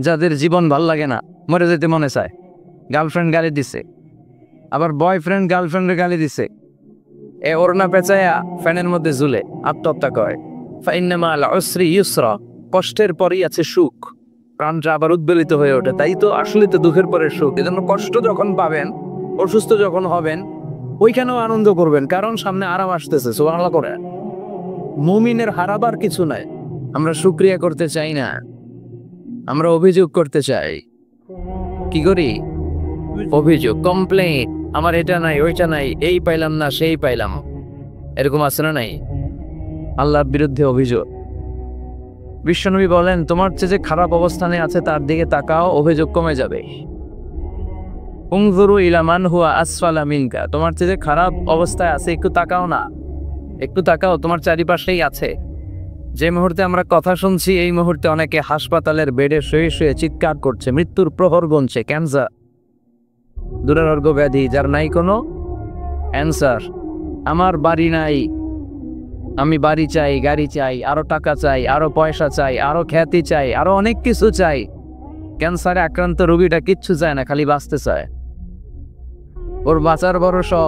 যাদের জীবন ভাল লাগে না, মরে যেতে মনে চায়। গার্লফ্রেন্ড গালি দিছে, আবার বয়ফ্রেন্ড গার্লফ্রেন্ডের গালি দিছে, এ ওড়না পেঁচায়া ফ্যানের মধ্যে ঝুলে আত্মহত্যা করে। ফাইন্না মাল উসরি ইউসরা, কষ্টের পরই আছে সুখ। প্রাণটা আবার উদ্বেলিত হয়ে ওঠে। তাই তো আসলে তো দুঃখের পরে সুখ। এজন্য কষ্ট যখন পাবেন, অসুস্থ যখন হবেন, ওইখানেও আনন্দ করবেন, কারণ সামনে আরাম আসতেছে। সুবহানাল্লাহ করে। মুমিনের হারাবার কিছু নাই। আমরা শুকরিয়া করতে চাই না, আমরা অভিযোগ করতে চাই। কি করি? অভিযোগ, কমপ্লেইন। আমার এটা নাই, ওইটা নাই, এই পাইলাম না, সেই পাইলাম। এরকম আছে না নাই? আল্লাহর বিরুদ্ধে অভিযোগ। বিশ্বনবী বলেন, তোমার চেয়ে যে খারাপ অবস্থানে আছে তার দিকে তাকাও, অভিযোগ কমে যাবে। উনজুরু ইলা মান হুয়া আসফালা মিনকা, তোমার চেয়ে যে খারাপ অবস্থায় আছে একটু তাকাও না, একটু তাকাও, তোমার চারিপাশেই আছে। যে মুহূর্তে আমরা কথা শুনছি, এই মুহূর্তে অনেকে হাসপাতালের বেডে শুয়ে শুয়ে চিৎকার করছে, মৃত্যুর প্রহর গুনছে। ক্যান্সার, দুরারোগ্য ব্যাধি, যার নাই কোনো অ্যান্সার। আমার বাড়ি নাই, আমি বাড়ি চাই, গাড়ি চাই, আরো টাকা চাই, আরো পয়সা চাই, আরো খ্যাতি চাই, আরো অনেক কিছু চাই। ক্যান্সারে আক্রান্ত রোগীটা কিচ্ছু চায় না, খালি বাঁচতে চায়। ওর বাঁচার ভরসা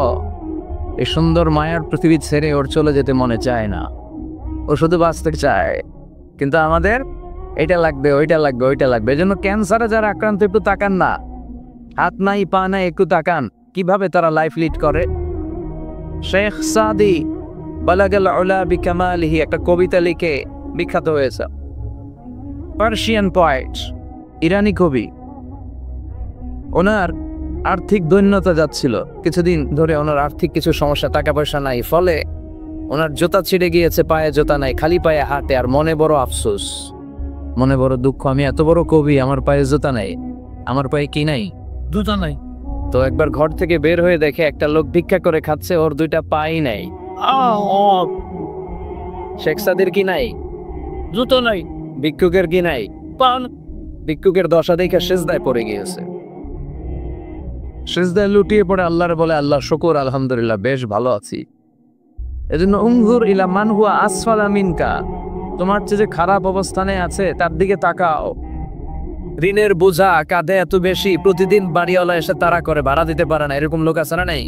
এই সুন্দর মায়ার পৃথিবী ছেড়ে ওর চলে যেতে মনে চায় না, ও শুধু বাঁচতে চায়। কিন্তু আমাদের এটা লাগবে, ওইটা লাগবে, ওইটা লাগবে। এজন্য ক্যান্সারে যারা আক্রান্ত, একটু তাকান না, হাত নাই পা নাই, একটু তাকান কিভাবে তারা লাইফ লিড করে। শেখ সাদি বালাগাল উলা বিকামালিহি একটা কবিতা লিখে বিখ্যাত হয়েছে। পার্সিয়ান পয়েট, ইরানি কবি। ওনার আর্থিক দৈন্যতা যাচ্ছিল কিছুদিন ধরে, ওনার আর্থিক কিছু সমস্যা, টাকা পয়সা নাই, ফলে ওনার জুতা ছিঁড়ে গিয়েছে, পায়ে জুতা নাই, খালি পায়ে হাঁটে। আর মনে বড় আফসোস, মনে বড় দুঃখ, আমি এত বড় কবি, আমার পায়ে জুতা নাই। আমার পায়ে কি নাই? জুতা নাই। তো একবার ঘর থেকে বের হয়ে দেখে একটা লোক ভিক্ষা করে খাচ্ছে, ওর দুইটা পাই নাই। শেখ সাদির কি নাই? জুতো নাই। ভিক্ষুকের কি নাই? পান। ভিক্ষুকের দশা দেখে সেজদায় পড়ে গিয়েছে, সেজদায় লুটিয়ে পড়ে আল্লাহর বলে, আল্লাহ শুকর, আলহামদুলিল্লাহ, বেশ ভালো আছি। এজন্য উনজুর ইলা মান হুয়া আসফালা মিনকা, তোমার চেয়ে যে খারাপ অবস্থানে আছে তার দিকে তাকাও। ঋণের বোঝা কাঁধে এত বেশি, প্রতিদিন বাড়িওয়ালা এসে তাড়া করে, ভাড়া দিতে পারে না। এরকম লোক আছে না নাই?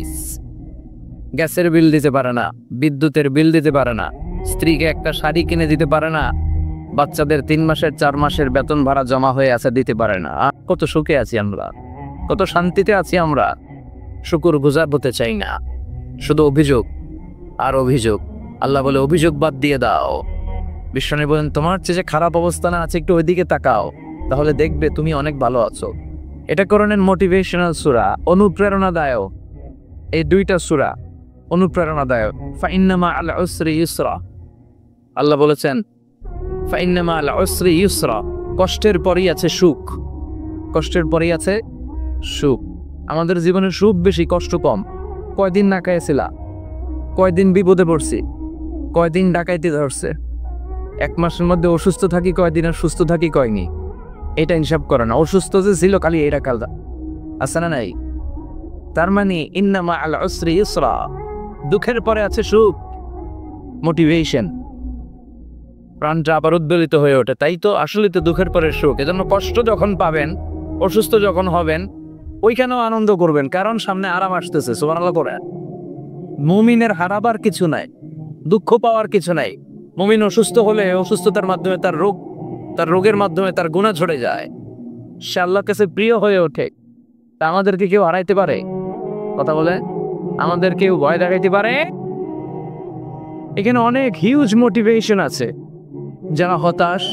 গ্যাসের বিল দিতে পারে না, বিদ্যুতের বিল দিতে পারে না, স্ত্রীকে একটা শাড়ি কিনে দিতে পারে না, বাচ্চাদের 3 মাসের 4 মাসের বেতন ভাড়া জমা হয়ে আছে, দিতে পারে না। কত সুখে আছি আমরা, কত শান্তিতে আছি আমরা, শুকুর গুজার হতে চাই না, শুধু অভিযোগ আর অভিযোগ। আল্লাহ বলে, অভিযোগ বাদ দিয়ে দাও। বিশ্বনবী বলেন, তোমার চেয়ে যে খারাপ অবস্থানে আছে একটু ওইদিকে তাকাও, তাহলে দেখবে তুমি অনেক ভালো আছো। এটা করণের মোটিভেশনাল সূরা, অনুপ্রেরণাদায়ক। এই 2টা সূরা অনুপ্রেরণাদায়ক। ফাইন্না মাআল উসরি ইউসরা, আল্লাহ বলেছেন, ফাইন্না মাআল উসরি ইউসরা, কষ্টের পরেই আছে সুখ, কষ্টের পরেই আছে সুখ। আমাদের জীবনে সুখ বেশি, কষ্ট কম। কয়দিন না খাইছিলা, কয়দিন বিপদে পড়ছি, কয়দিন ডাকাইতে ধরছে, 1 মাসের মধ্যে অসুস্থ থাকি কয়দিন, আর সুস্থ থাকি কয়নি, এটা হিসাব করে না। অসুস্থ যে ছিল খালি এটা কালদা আছে না নাই? তার মানে ইন্না মাআল উসরি ইউসরা, দুঃখের পরে আছে সুখ, মোটিভেশন। প্রাণটা আবার উদ্বেলিত হয়ে ওঠে। তাই তো আসলে তো দুঃখের পরে সুখ। এজন্য কষ্ট যখন পাবেন, অসুস্থ যখন হবেন, ওইখানেও আনন্দ করবেন, কারণ সামনে আরাম আসতেছে। সুবহানাল্লাহ করে। মুমিনের হারাবার কিছু নাই, দুঃখ পাওয়ার কিছু নাই। মুমিন অসুস্থ হলে অসুস্থতার মাধ্যমে তার রোগের মাধ্যমে তার গুনাহ ঝরে যায়, সে আল্লাহর কাছে প্রিয় হয়ে ওঠে। তা আমাদেরকে কেউ হারাইতে পারে? কথা বলে, আমাদের কেউ ভয় দেখাইতে পারে? এখানে অনেক হিউজ মোটিভেশন আছে। যারা হতাশ,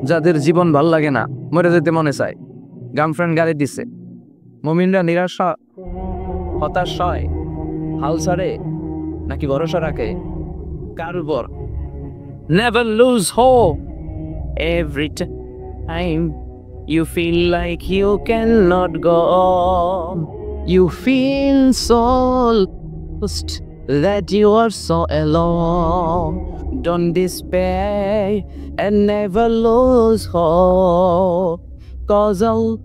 যাদের জীবন ভাল লাগে না, মরে যেতে মনে চায়, গার্লফ্রেন্ড গালি দিছে, মুমিনরা নিরাশা, হতাশ হয়, হাল ছাড়ে নাকি ভরসা রাখে? কার উপর? Never lose hope. Every time you feel like you cannot go on, you feel so lost that you are so alone. Don't despair and never lose hope, 'cause Allah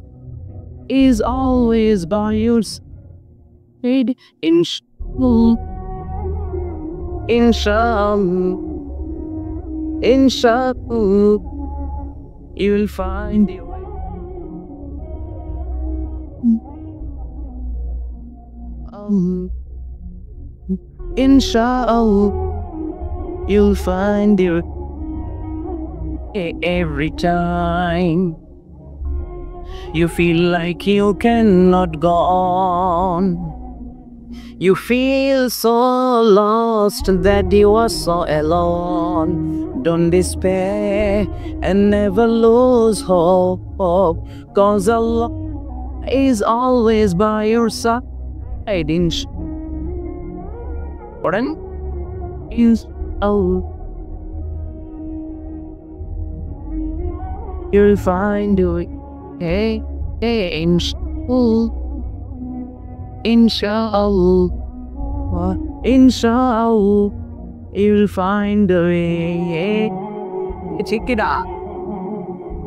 is always by your side. Inshallah, inshallah, inshallah, you will find your way. Inshallah, you'll find your every time you feel like you cannot go on. You feel so lost that you are so alone. Don't despair and never lose hope, 'cause Allah is always by your side. Pardon? Is Allah. You'll find it. Hey, inshallah, inshallah, you'll find a way. Check it out.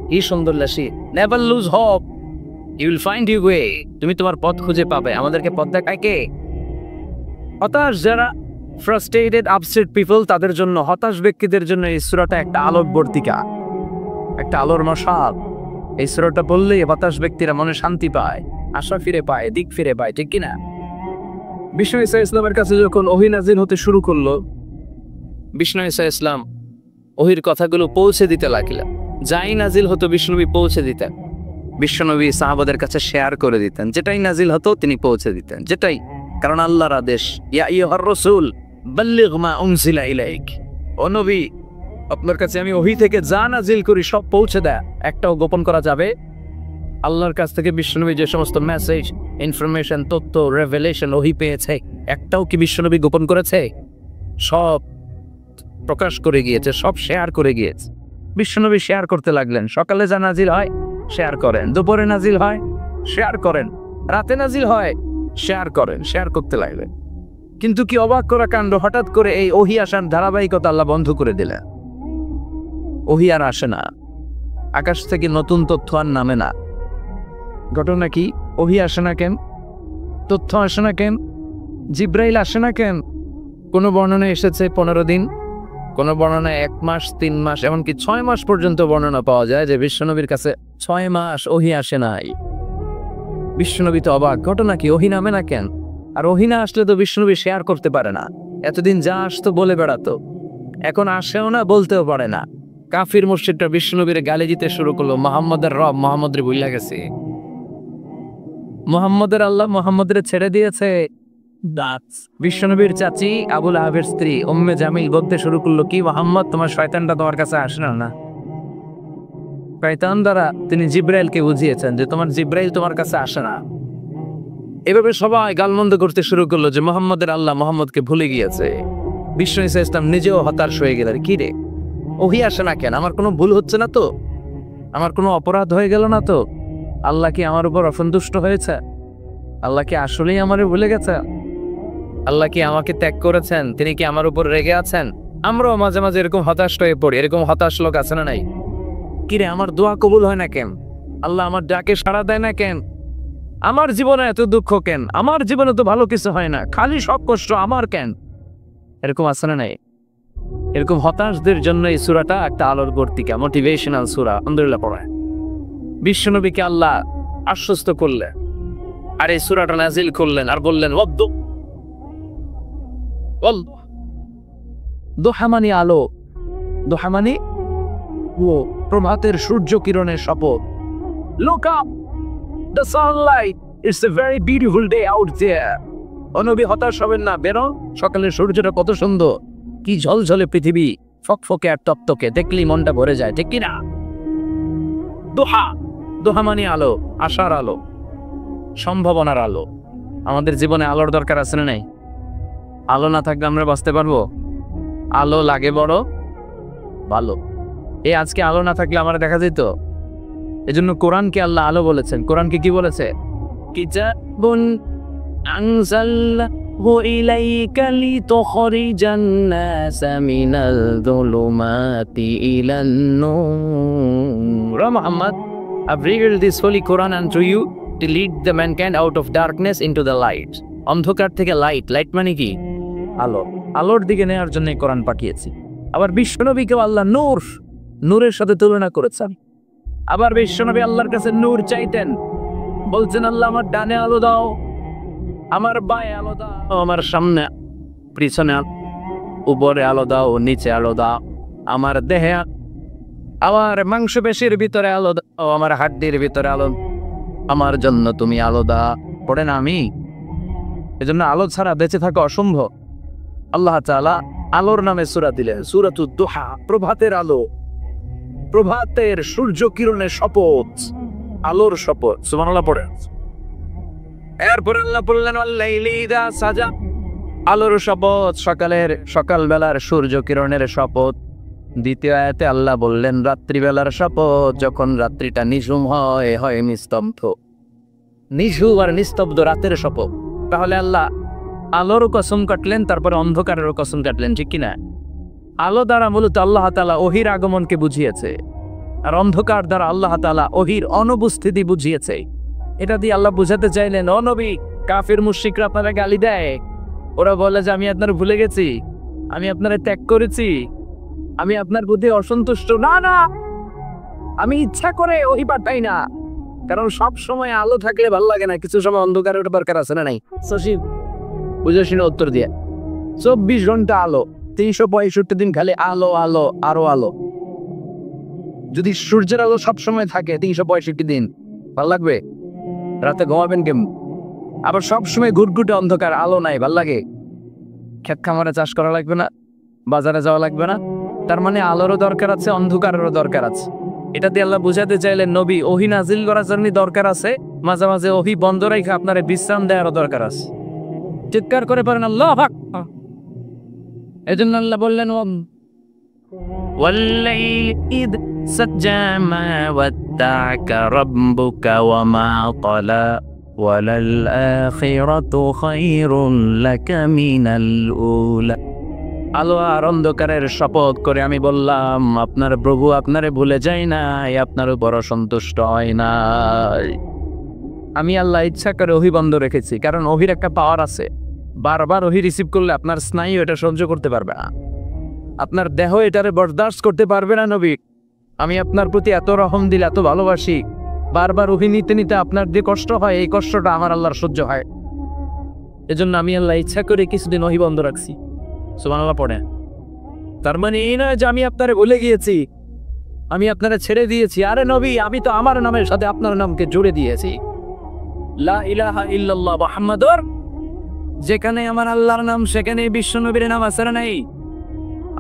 কি সুন্দর lassi. Never lose hope. You will find your way. তুমি তোমার পথ খুঁজে পাবে। আমাদেরকে পথ দেখায় কে? হতাশ যারা, ফ্রাস্ট্রেটেড, আপসেট পিপল, তাদের জন্য, হতাশ ব্যক্তিদের জন্য এই সূরাটা একটা আলোকবর্তিকা, একটা আলোর মশাল। এই সূরাটা বললেই হতাশ ব্যক্তিরা মনে শান্তি পায়, আশা ফিরে পায়, দিক ফিরে পায়, ঠিক কিনা? বিষ্ণু ঈসা ইসলামের কাছে যখন ওহী নাজিল হতে শুরু করলো, বিষ্ণু ঈসা ইসলাম ওহীর কথাগুলো পৌঁছে দিতে লাগলেন। যাই নাজিল হতো বিষ্ণুনবী পৌঁছে দিতেন। বিশ্বনবী সাহাবাদের কাছে শেয়ার করে দিতেন, যেটাই নাজিল হতো তিনি পৌঁছে দিতেন, যেটাই, কারণ আল্লাহর আদেশ, ইয়া আইয়ুহার রাসূল বাল্লিগ মা উনজিলা ইলাইক, ও নবী আপনার কাছে আমি ওহী থেকে যা নাজিল করি সব পৌঁছে দেয়, একটাও গোপন করা যাবে। আল্লাহর কাছ থেকে বিশ্বনবী যে সমস্ত মেসেজ, ইনফরমেশন, তথ্য, রেভেলেশন ওহী পেয়েছে, একটাও কি বিশ্বনবী গোপন করেছে? সব প্রকাশ করে গিয়েছে, সব শেয়ার করে গিয়েছে। বিশ্বনবী শেয়ার করতে লাগলেন। সকালে যা নাজিল হয় শেয়ার করেন, দুপুরে নাজিল হয় শেয়ার করেন, রাতে নাজিল হয় শেয়ার করেন, শেয়ার করতে লাগলেন। কিন্তু কি অবাক করা কাণ্ড, হঠাৎ করে এই ওহী আসার ধারাবাহিকতা আল্লাহ বন্ধ করে দিলেন। ওহী আর আসে না, আকাশ থেকে নতুন তথ্য আর নামে না। ঘটনা কি? ওহী আসে না কেন? তথ্য আসে না কেন? জিব্রাইল আসে না কেন? কোনো বর্ণনায় এসেছে 15 দিন, কোনো বর্ণনায় 1 মাস, 3 মাস, এমনকি 6 মাস পর্যন্ত বর্ণনা পাওয়া যায় যে বিশ্বনবীর কাছে 6 মাস ওহী আসে নাই। বিশ্বনবী তো অবাক, ঘটনা কি? ওহী নামে না কেন? আর ওহী না আসলে তো বিশ্বনবী শেয়ার করতে পারে না। এতদিন যা আসতো বলে বেড়াতো, এখন আসেও না, বলতেও পারে না। কাফির মুশরিকরা বিশ্বনবীর গালি দিতে শুরু করলো, মুহাম্মদের রব মুহাম্মদের ভুইলা গেছে, মুহাম্মদের আল্লাহ মুহাম্মদের ছেড়ে দিয়েছে। বিশ্বনবীর চাচি আবু লাহাবের স্ত্রী উম্মে জামিল বলতে শুরু করলো, কি মুহাম্মদ, তোমার শয়তানটা তোমার কাছে আসে না? শয়তান দ্বারা তিনি জিব্রাইলকে বুঝিয়েছেন যে তোমার জিব্রাইল তোমার কাছে আসে না। এভাবে সবাই গালমন্দ করতে শুরু করলো যে মুহাম্মদের আল্লাহ মুহাম্মদকে ভুলে গিয়েছে। বিষ্ণু ঈসা ইসলাম নিজেও হতাশ হয়ে গেলেন, কি রে ওহী আসে না কেন? আমার কোনো ভুল হচ্ছে না তো? আমার কোনো অপরাধ হয়ে গেল না তো? আল্লাহ কি আমার উপর অসন্তুষ্ট হয়েছে? আল্লাহ কি আসলেই আমারে ভুলে গেছে? আল্লাহ কি আমাকে ত্যাগ করেছেন? তিনি কি আমার উপর রেগে আছেন? আমরাও মাঝে মাঝে এরকম হতাশ হয়ে পড়ি। এরকম হতাশ লোক আছে না নাই? কিরে আমার দোয়া কবুল হয় না কেন? আল্লাহ আমার ডাকে সাড়া দেয় না কেন? আমার জীবনে এত দুঃখ কেন? আমার জীবনে তো ভালো কিছু হয় না, খালি সব কষ্ট আমার কেন? এরকম আছে না নাই? এরকম হতাশদের জন্য এই সূরাটা একটা আলোর বর্তিকা, মোটিভেশনাল সূরা। আলহামদুলিল্লাহ পড়ায় বিশ্বনবীকে আল্লাহ আশ্বস্ত করলেন, আর এই সূরাটা নাজিল করলেন, আর বললেন দোহা মানে আলো, দোহা মানে প্রভাতের সূর্য কিরণের শপথ। Look up, the sunlight, it's a very beautiful day out there. ও নবী হতাশ হবেন না, বেরো, সকালের সূর্যটা কত সুন্দর, কি ঝলঝলে পৃথিবী, ফকফকে আর তপ্তকে, দেখলেই মনটা ভরে যায়, ঠিক কিনা? দোহা, দোহা মানে আলো, আশার আলো, সম্ভাবনার আলো। আমাদের জীবনে আলোর দরকার আছে না নাই? আলো না থাকলে আমরা বাঁচতে পারবো? আলো লাগে বড় ভালো। এই আজকে আলো না থাকলে আমার দেখা যেত। এজন্য কোরআনকে আল্লাহ আলো বলেছেন। কোরআনকে কি বলেছে? কিতাবুন আনজালনাহু ইলাইকা লিতুখরিজান নাসা মিনাল যুলুমাতি ইলান নূর। Muhammad, I've revealed this holy Quran unto you to lead the mankind out of darkness into the light. অন্ধকার থেকে লাইট, লাইট মানে কি? আলো, আলোর দিকে নেওয়ার জন্য কোরআন পাঠিয়েছি। আবার বিশ্বনবীকেও আল্লাহ নূর, নূরের সাথে তুলনা করেছেন। আবার বিশ্বনবী আল্লাহর কাছে নূর চাইতেন, বলছেন আল্লাহ আমার ডানে আলো দাও, আমার বায়ে আলো দাও, আমার সামনে পিছনে উপরে আলো দাও, নিচে আলো দাও, আমার দেহে, আমার মাংসপেশির ভিতরে আলো দাও, আমার হাড্ডির ভিতরে আলো, আমার জন্য তুমি আলো দাও। পড়ে না আমি, এজন্য আলো ছাড়া বেঁচে থাকা অসম্ভব। আল্লাহ তাআলা আলোর নামে সূরা দিলেন, সূরাতুদ দুহা, প্রভাতের আলো, প্রভাতের সূর্য কিরণের শপথ, আলোর শপথ। সুবহানাল্লাহ পড়েন। এরপর আল্লাহ বললেন ওয়াল্লাইলি ইযা সাজা, আলোর শপথ, সকালবেলার সূর্য কিরণের শপথ। দ্বিতীয় আয়াতে আল্লাহ বললেন রাত্রিবেলার শপথ, যখন রাত্রিটা নিঝুম হয় নিস্তব্ধ, নিঝুম আর নিস্তব্ধ রাতের শপথ। তাহলে আল্লাহ আলোর কসম কাটলেন, তারপরে অন্ধকারের কসম কাটলেন, ঠিক কিনা? আলো দ্বারা মূলত আল্লাহ তাআলা ওহির আগমনকে বুঝিয়েছে, আর অন্ধকার দ্বারা আল্লাহ তাআলা ওহির অনুপস্থিতি বুঝিয়েছে। এটা দিয়ে আল্লাহ বুঝাতে চাইলেন, ও নবী, কাফির মুশরিকরা আপনারা গালি দেয়, ওরা বলে যে আমি আপনার ভুলে গেছি, আমি আপনারা ত্যাগ করেছি, আমি আপনার প্রতি অসন্তুষ্ট। না না, আমি ইচ্ছা করে ওহি পাঠাই না, কারণ সব সময় আলো থাকলে ভালো লাগে না, কিছু সময় অন্ধকারের দরকার আছে না নাই? সচিব বুঝে শুনে উত্তর দিয়ে, 24 ঘন্টা আলো, 365 দিন খালি আলো আলো আরো আলো। যদি সূর্যের আলো সবসময় থাকে 365 দিন, ভাল লাগবে? রাতে ঘুমাবেন কেমন? আবার সবসময় ঘুটঘুটে অন্ধকার, আলো নাই, ভাল লাগে? ক্ষেত খামারে চাষ করা লাগবে না, বাজারে যাওয়া লাগবে না। তার মানে আলোরও দরকার আছে, অন্ধকারেরও দরকার আছে। এটা দিয়ে আল্লাহ বুঝাতে চাইলেন, নবী, ওহি নাজিল করার জন্য দরকার আছে, মাঝে মাঝে ওহি বন্ধ রেখে আপনার বিশ্রাম দেওয়ারও দরকার আছে। চিৎকার করে পারেন আল্লাহু আকবার। এজন্য আল্লাহ বললেন ওয়াল্লাইলি ইদ সাজ্জা মা ওয়াদ্দা'কা রাব্বুকা ওয়া মা ক্বালা ওয়ালাল আখিরাতু খায়রুন লাকা মিনাল উলা। আলো আর অন্ধকারের শপথ করে আমি বললাম, আপনার প্রভু আপনারে ভুলে যায় নাই, আপনার উপর অসন্তুষ্ট হয় নাই। আমি আল্লাহ ইচ্ছা করে ওহি বন্ধ রেখেছি, কারণ ওহির একটা পাওয়ার আছে। বারবার ওহি রিসিভ করলে আপনার স্নায়ু এটা সহ্য করতে পারবে না, আপনার দেহ এটারে বরদাস্ত করতে পারবে না। নবী, আমি আপনার প্রতি এত রহম দিল, এত ভালোবাসি, বারবার ওহি নিতে নিতে আপনার যে কষ্ট হয়, এই কষ্টটা আমার আল্লাহর সহ্য হয়। এজন্য আমি আল্লাহ ইচ্ছা করে কিছুদিন ওহি বন্ধ রাখছি। সুবহানাল্লাহ পড়ে। তার মানে এই নয় যে আমি আপনারে ভুলে গিয়েছি, আমি আপনারা ছেড়ে দিয়েছি। আরে নবী, আমি তো আমার নামের সাথে আপনার নামকে জুড়ে দিয়েছি। লা ইলাহা ইল্লাল্লাহ মুহাম্মাদুর, যেখানে আমার আল্লাহর নাম সেখানে বিশ্বনবীর নাম আছে না নাই?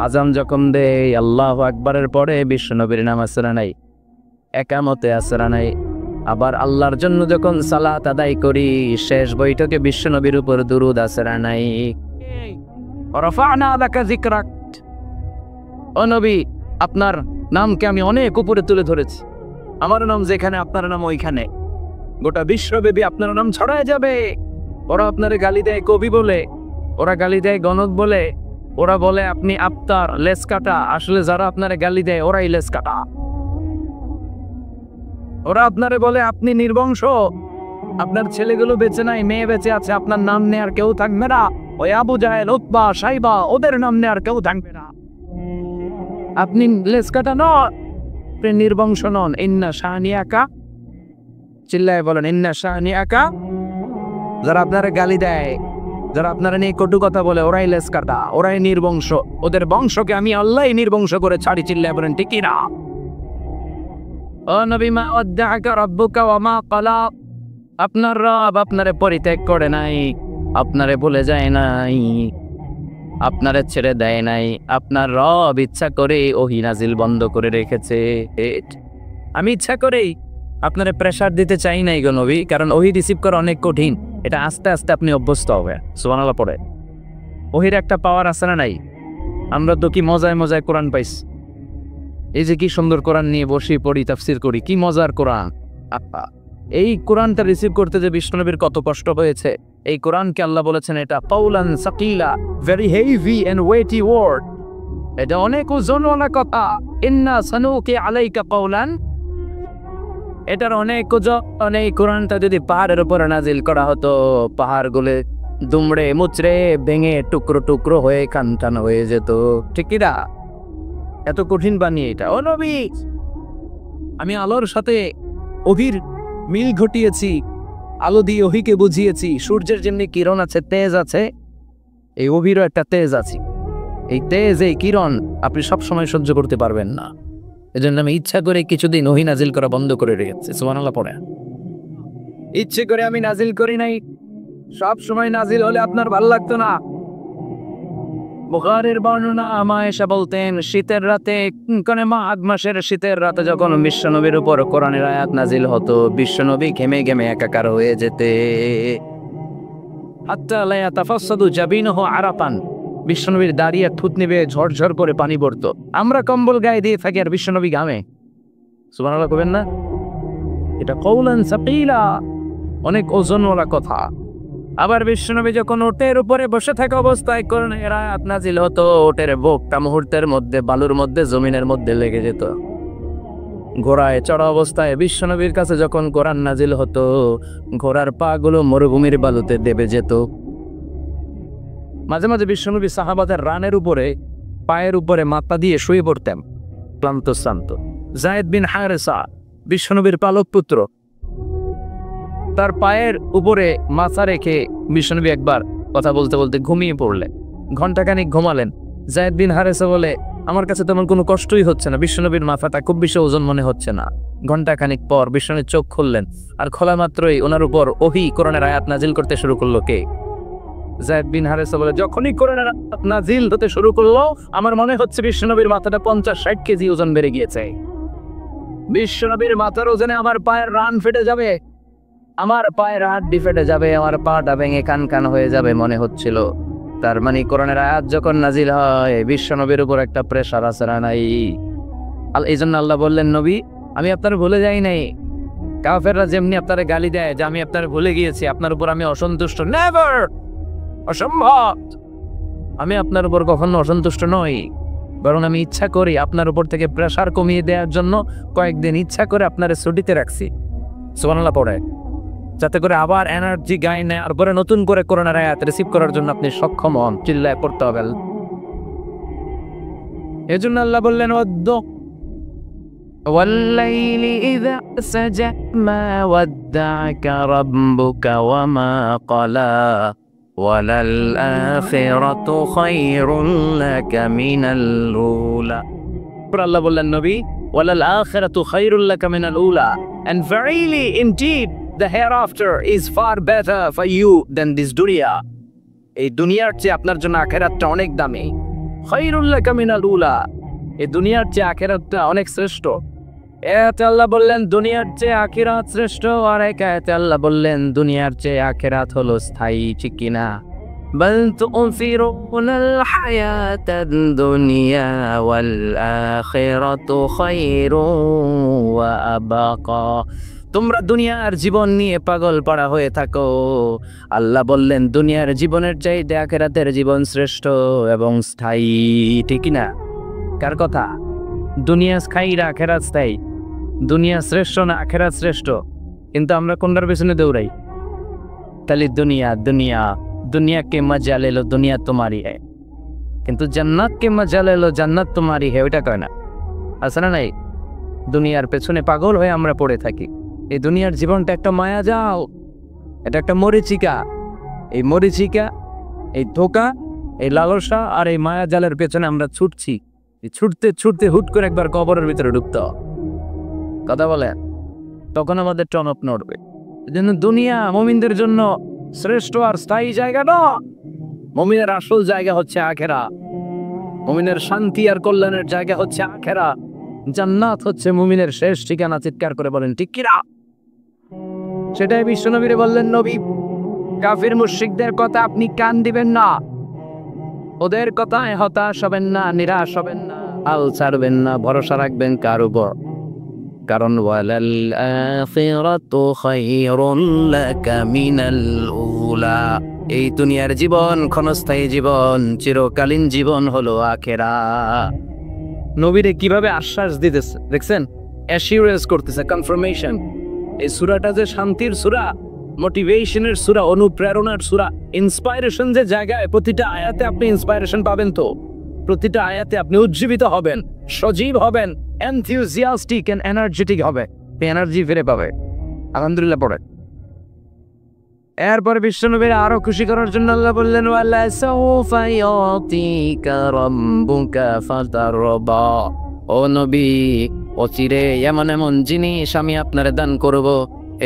আজান যখন দেই আল্লাহু আকবারের পরে বিশ্বনবীর নাম আছে না নাই? একামতে আছে না নাই? আবার আল্লাহর জন্য যখন সালাত আদায় করি, শেষ বৈঠকে বিশ্বনবীর উপর দুরূদ আছে না নাই? রাফা'না লাকা যিকরাক, ও নবী, আপনার নামকে আমি অনেক উপরে তুলে ধরেছি। আমার নাম যেখানে, আপনার নাম ওইখানে, গোটা বিশ্বব্যাপী আপনার নাম ছড়ায় যাবে। ওরা আপনারে গালি দেয় কবি বলে, ওরা গালি দেয় গণক বলে, ওরা বলে আপনি আফতার, লেস কাটা। আসলে যারা আপনারে গালি দেয় ওরাই লেস কাটা। ওরা আপনারে বলে আপনি নির্বংশ, আপনার ছেলেগুলো বেঁচে নাই, মেয়ে বেঁচে আছে, আপনার নাম নেয়ার কেউ থাকবে না। ওই আবু জাহেল, উতবা, সাইবা, ওদের নাম নেয়ার কেউ থাকবে না। আপনি লেস কাটা নন, আপনি নির্বংশ নন। ইন্না শানিয়াকা, চিল্লায় বলেন ইন্না শানিয়াকা। যারা আপনারা গালি দেয়, যারা আপনারা নিয়ে কটু কথা বলে, ওরাই লেস কাটা, ওরাই নির্বংশ। ওদের বংশকে আমি আল্লাহই নির্বংশ করে ছাড়ি। চিল্লায় বলেন ঠিক না? ও নবী, মা ওয়াদ্দা'কা রাব্বুকা ওয়া মা ক্বালা, আপনার রব আপনারে পরিত্যাগ করে নাই, আপনারে ভুলে যায় নাই, আপনারে ছেড়ে দেয় নাই। আপনার রব ইচ্ছা করে ওহী নাজিল বন্ধ করে রেখেছে। আমি ইচ্ছা করেই আপনারে প্রেসার দিতে চাই নাই গো নবী, কারণ ওহী রিসিভ করা অনেক কঠিন। এটা আস্তে আস্তে আপনি অভ্যস্ত হবে। সুবহানাল্লাহ পড়ে। ওহীর একটা পাওয়ার আছে না নাই? আমরা তো কি মজায় মজায় কোরআন পাইছি। এই যে কি সুন্দর কোরআন নিয়ে বসি, পড়ি, তাফসির করি, কি মজার কোরআন। এই কোরআনটা রিসিভ করতে যে বিষ্ণুনবীর কত কষ্ট হয়েছে। এই কোরআনকে আল্লাহ বলেছেন এটা কাওলান সাকিলা, very heavy and weighty word, এটা অনেক ওজনওয়ালা কথা। ইন্না সানুকি আলাইকা কাওলান, এটার অনেক ওজন। এই কোরআনটা যদি পাহাড়ের উপরে নাজিল করা হতো, পাহাড়গুলো দুমড়ে মুচড়ে ভেঙে টুকরো টুকরো হয়ে খানখান হয়ে যেত, ঠিক কি না? এত কঠিন বানিয়ে এটা। ও নবী, আমি আলোর সাথে ওহির মিল ঘটিয়েছি, আলো দিয়ে ওহিকে বুঝিয়েছি। সূর্যের যেমনি কিরণ আছে, তেজ আছে, এই ওহিরও একটা তেজ আছে। এই তেজ, এই কিরণ আপনি সবসময় সহ্য করতে পারবেন না। এজন্য আমি ইচ্ছা করে কিছুদিন ওহি নাজিল করা বন্ধ করে রেখেছি। সুবহানাল্লাহ পড়ে। ইচ্ছে করে আমি নাজিল করি নাই। সব সময় নাজিল হলে আপনার ভালো লাগতো না। বুখারীর বর্ণনা, আয়েশা বলতেন শীতের রাতে, মাঘ মাসের শীতের রাতে যখন বিশ্বনবীর উপর কোরআনের আয়াত নাজিল হতো, বিশ্বনবী ঘেমে ঘেমে একাকার হয়ে যেতে। হাত্তা লা ইয়াতাফাসসাদু জাবিনুহু আরাকান, বিশ্বনবীর দাঁড়িয়ে ঠুট নিবে ঝরঝর করে পানি পড়তো। আমরা কম্বল গায়ে দিয়ে থাকি আর বিশ্বনবী ঘামে। সুবহানাল্লাহ কবেন না? এটা কওলান সাকিলা, অনেক ওজনওয়ালা কথা। আবার বিশ্বনবী যখন ওটের উপরে বসে থাকা অবস্থায় কোরআনের আয়াত নাজিল হতো, ওটের বুকটা মুহূর্তের মধ্যে বালুর মধ্যে, জমিনের মধ্যে লেগে যেত। ঘোড়ায় চড়া অবস্থায় বিশ্বনবীর কাছে যখন কোরআন নাজিল হতো, ঘোড়ার পা গুলো মরুভূমির বালুতে দেবে যেত। মাঝে মাঝে বিশ্বনবী সাহাবাদের রানের উপরে, পায়ের উপরে মাথা দিয়ে শুয়ে পড়তেন, ক্লান্ত শ্রান্ত। যায়েদ বিন হারেসা, বিশ্বনবীর পালক পুত্র, তার পায়ের উপরে মাথা রেখে বিশ্বনবী একবার কথা বলতে বলতে ঘুমিয়ে পড়লেন। ঘন্টাখানিক ঘুমালেন। যায়েদ বিন হারেসা বলে, আমার কাছে তেমন কোনো কষ্টই হচ্ছে না, বিশ্বনবীর মাথাটা খুব বেশি ওজন মনে হচ্ছে না। ঘন্টাখানিক পর বিশ্বনবী চোখ খুললেন, আর খোলা মাত্রই ওনার উপর ওহী কোরআনের আয়াত নাজিল করতে শুরু করলো। কে? যায়েদ বিন হারেসা বলে, যখনই কোরআনের আয়াত নাজিল হতে শুরু করলো, আমার মনে হচ্ছে বিশ্বনবীর মাথাটা 50-60 কেজি ওজন বেড়ে গিয়েছে। বিশ্বনবীর মাথার ওজনে আমার পায়ের রান ফেটে যাবে, আমার পায়ের হাড্ডি ফেটে যাবে, আমার পাটা ভেঙে কান কান হয়ে যাবে মনে হচ্ছিল। তার মানে কোরআনের আয়াত যখন নাজিল হয়, বিশ্বনবীর উপর একটা প্রেসার আছে না নাই? এই জন্য আল্লাহ বললেন, নবী আমি আপনার ভুলে যাই নাই। কাফেররা যেমনি আপনারে গালি দেয় যে আমি আপনার ভুলে গিয়েছি, আপনার উপর আমি অসন্তুষ্ট, নেভার, অসম্ভব। আমি আপনার উপর কখনো অসন্তুষ্ট নই, বরং আমি ইচ্ছা করি আপনার উপর থেকে প্রেসার কমিয়ে দেওয়ার জন্য কয়েকদিন ইচ্ছা করে আপনারে ছুটিতে রাখছি। সুবহানাল্লাহ পড়ে, যাতে করে আবার এনার্জি গায়ে নেয়, আর পরে নতুন করে কোরআনের আয়াত রিসিভ করার জন্য আপনি সক্ষম হন। চিল্লায় পড়তে হবে। এজন্য আল্লাহ বললেন, ওয়াল্লাইলি ইযা সাজা মা ওয়াদ্দা'আকা রাব্বুকা ওয়া মা ক্বালা ওয়ালাল আখিরাতু খায়রুল লাকা মিনাল উলা। আল্লাহ বললেন, নবী ওয়ালাল আখিরাতু খায়রুল লাকা মিনাল উলা, and verily indeed the hereafter is far better for you than this dunya. এই দুনিয়ার চেয়ে আপনার জন্য আখিরাতটা অনেক দামি। খায়রুল লাকা মিনাল উলা, এই দুনিয়ার চেয়ে আখিরাতটা অনেক শ্রেষ্ঠ। এতে আল্লাহ বললেন দুনিয়ার চেয়ে আখিরাত শ্রেষ্ঠ, আর এক আয়াতে আল্লাহ বললেন দুনিয়ার চেয়ে আখিরাত হলো স্থায়ী। ঠিক কিনা? বাল তু'থিরুনাল হায়াতাদ দুনিয়া ওয়াল আখিরাতু খায়রুন ওয়া আবাকা। তোমরা দুনিয়ার জীবন নিয়ে পাগল পাড়া হয়ে থাকো। আল্লাহ বললেন দুনিয়ার জীবনের চাইতে আখিরাতের জীবন শ্রেষ্ঠ এবং স্থায়ী। ঠিক না? কার কথা? দুনিয়া স্থায়ী না আখিরাত স্থায়ী? দুনিয়া শ্রেষ্ঠ না আখিরাত শ্রেষ্ঠ? কিন্তু আমরা কোনটার পেছনে দৌড়াই? তাহলে দুনিয়া দুনিয়া दुनिया के मजा ले लो, दुनिया तुम्हारी है, किंतु जन्नत के मजा ले लो, जन्नत तुम्हारी है। ওটা কয় না? আছে না নাই? দুনিয়ার পেছনে পাগল হয়ে আমরা পড়ে থাকি। এই দুনিয়ার জীবনটা একটা মায়া যাও, এটা একটা মরিচিকা। এই মরিচিকা, এই ধোঁকা, এই লালসা আর এই মায়া জালের পেছনে আমরা ছুটছি। ছুটতে ছুটতে হুট করে একবার কবরের ভিতরে ঢুকতে কথা বলে, তখন আমাদের টনক নড়বে। এজন্য দুনিয়া মুমিনদের জন্য শ্রেষ্ঠ আর স্থায়ী জায়গা না। মুমিনের আসল জায়গা হচ্ছে আখিরাত। মুমিনের শান্তি আর কল্যাণের জায়গা হচ্ছে আখিরাত। জান্নাত হচ্ছে মুমিনের শেষ ঠিকানা। চিৎকার করে বলেন ঠিক কিনা? সেটাই বিশ্বনবীরে বললেন, নবী কাফির মুশরিকদের কথা আপনি কান দিবেন না, ওদের কথায় হতাশ হবেন না, নিরাশ হবেন না, হাল ছাড়বেন না, ভরসা রাখবেন কার উপর? কারণ ওয়ালাল আখিরাতু খায়রুন লাকা মিনাল উলা, এই দুনিয়ার জীবন ক্ষণস্থায়ী জীবন, চিরকালীন জীবন হলো আখিরাত। নবীরে কিভাবে আশ্বাস দিতেছে দেখছেন? অ্যাসিউরেন্স করতেছে, কনফার্মেশন। এই সূরাটা যে শান্তির সূরা, মোটিভেশনের সূরা, অনুপ্রেরণার সূরা, ইন্সপাইরেশন যে জায়গায়, প্রতিটা আয়াতে আপনি ইন্সপাইরেশন পাবেন, তো প্রতিটা আয়াতে আপনি উজ্জীবিত হবেন, সজীব হবেন, এনথিউজিয়াস্টিক এন্ড এনার্জেটিক হবে, এনার্জি ফিরে পাবে। আলহামদুলিল্লাহ পড়ে। এরপর বিশ্বনবীর আরো খুশি করার জন্য আল্লাহ বললেন, ওয়ালা সাউফা ইউতিকা রাব্বুকা ফাতারবা। ও নবী, অচিরে এমন এমন জিনিস আমি আপনারে দান করব,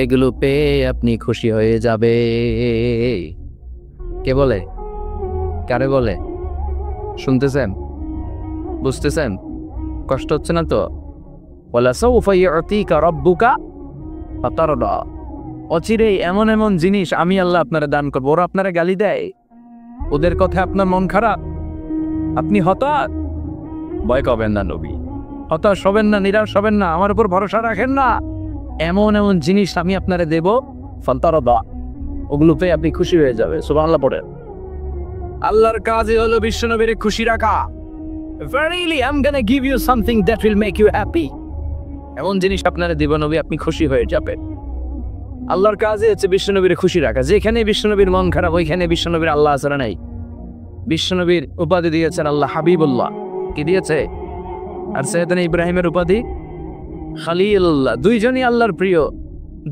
এগুলো পেয়ে আপনি খুশি হয়ে যাবে। কে বলে? কারে বলে? শুনতেছেন? বুঝতেছেন? কষ্ট হচ্ছে না তো? ওয়ালা সাউফা ইউতিকা রাব্বুকা ফাতারবা। অচিরে এমন এমন জিনিস আমি আল্লাহ আপনারা দান করবো। ওরা আপনারা গালি দেয়, ওদের কথা আপনার মন খারাপ, আপনি হতাশ, ভয় পাবেন না নবী, হতাশ হবেন না, নিরাশ হবেন না, আমার উপর ভরসা রাখেন না। এমন এমন জিনিস আমি আপনারা দেব, ফাতারবা, ওগুলো পেয়ে আপনি খুশি হয়ে যাবে। সুবহানাল্লাহ পড়েন। আল্লাহর কাজই হলো বিশ্বনবীর খুশি রাখা। Verily I'm gonna give you something that will make you happy. এমন জিনিস আপনারা দিব নবী, আপনি খুশি হয়ে যাবেন। আল্লাহর কাজে হচ্ছে বিশ্বনবীর খুশি রাখা। যেখানে বিশ্বনবীর মন খারাপ, ওইখানে বিশ্বনবীর আল্লাহ আসরা নাই। বিশ্বনবীর উপাধি দিয়েছেন আল্লাহ হাবিবুল্লাহ। কি দিয়েছে? আর সৈয়দনা ইব্রাহিমের উপাধি খালিলুল্লাহ। দুইজনই আল্লাহর প্রিয়,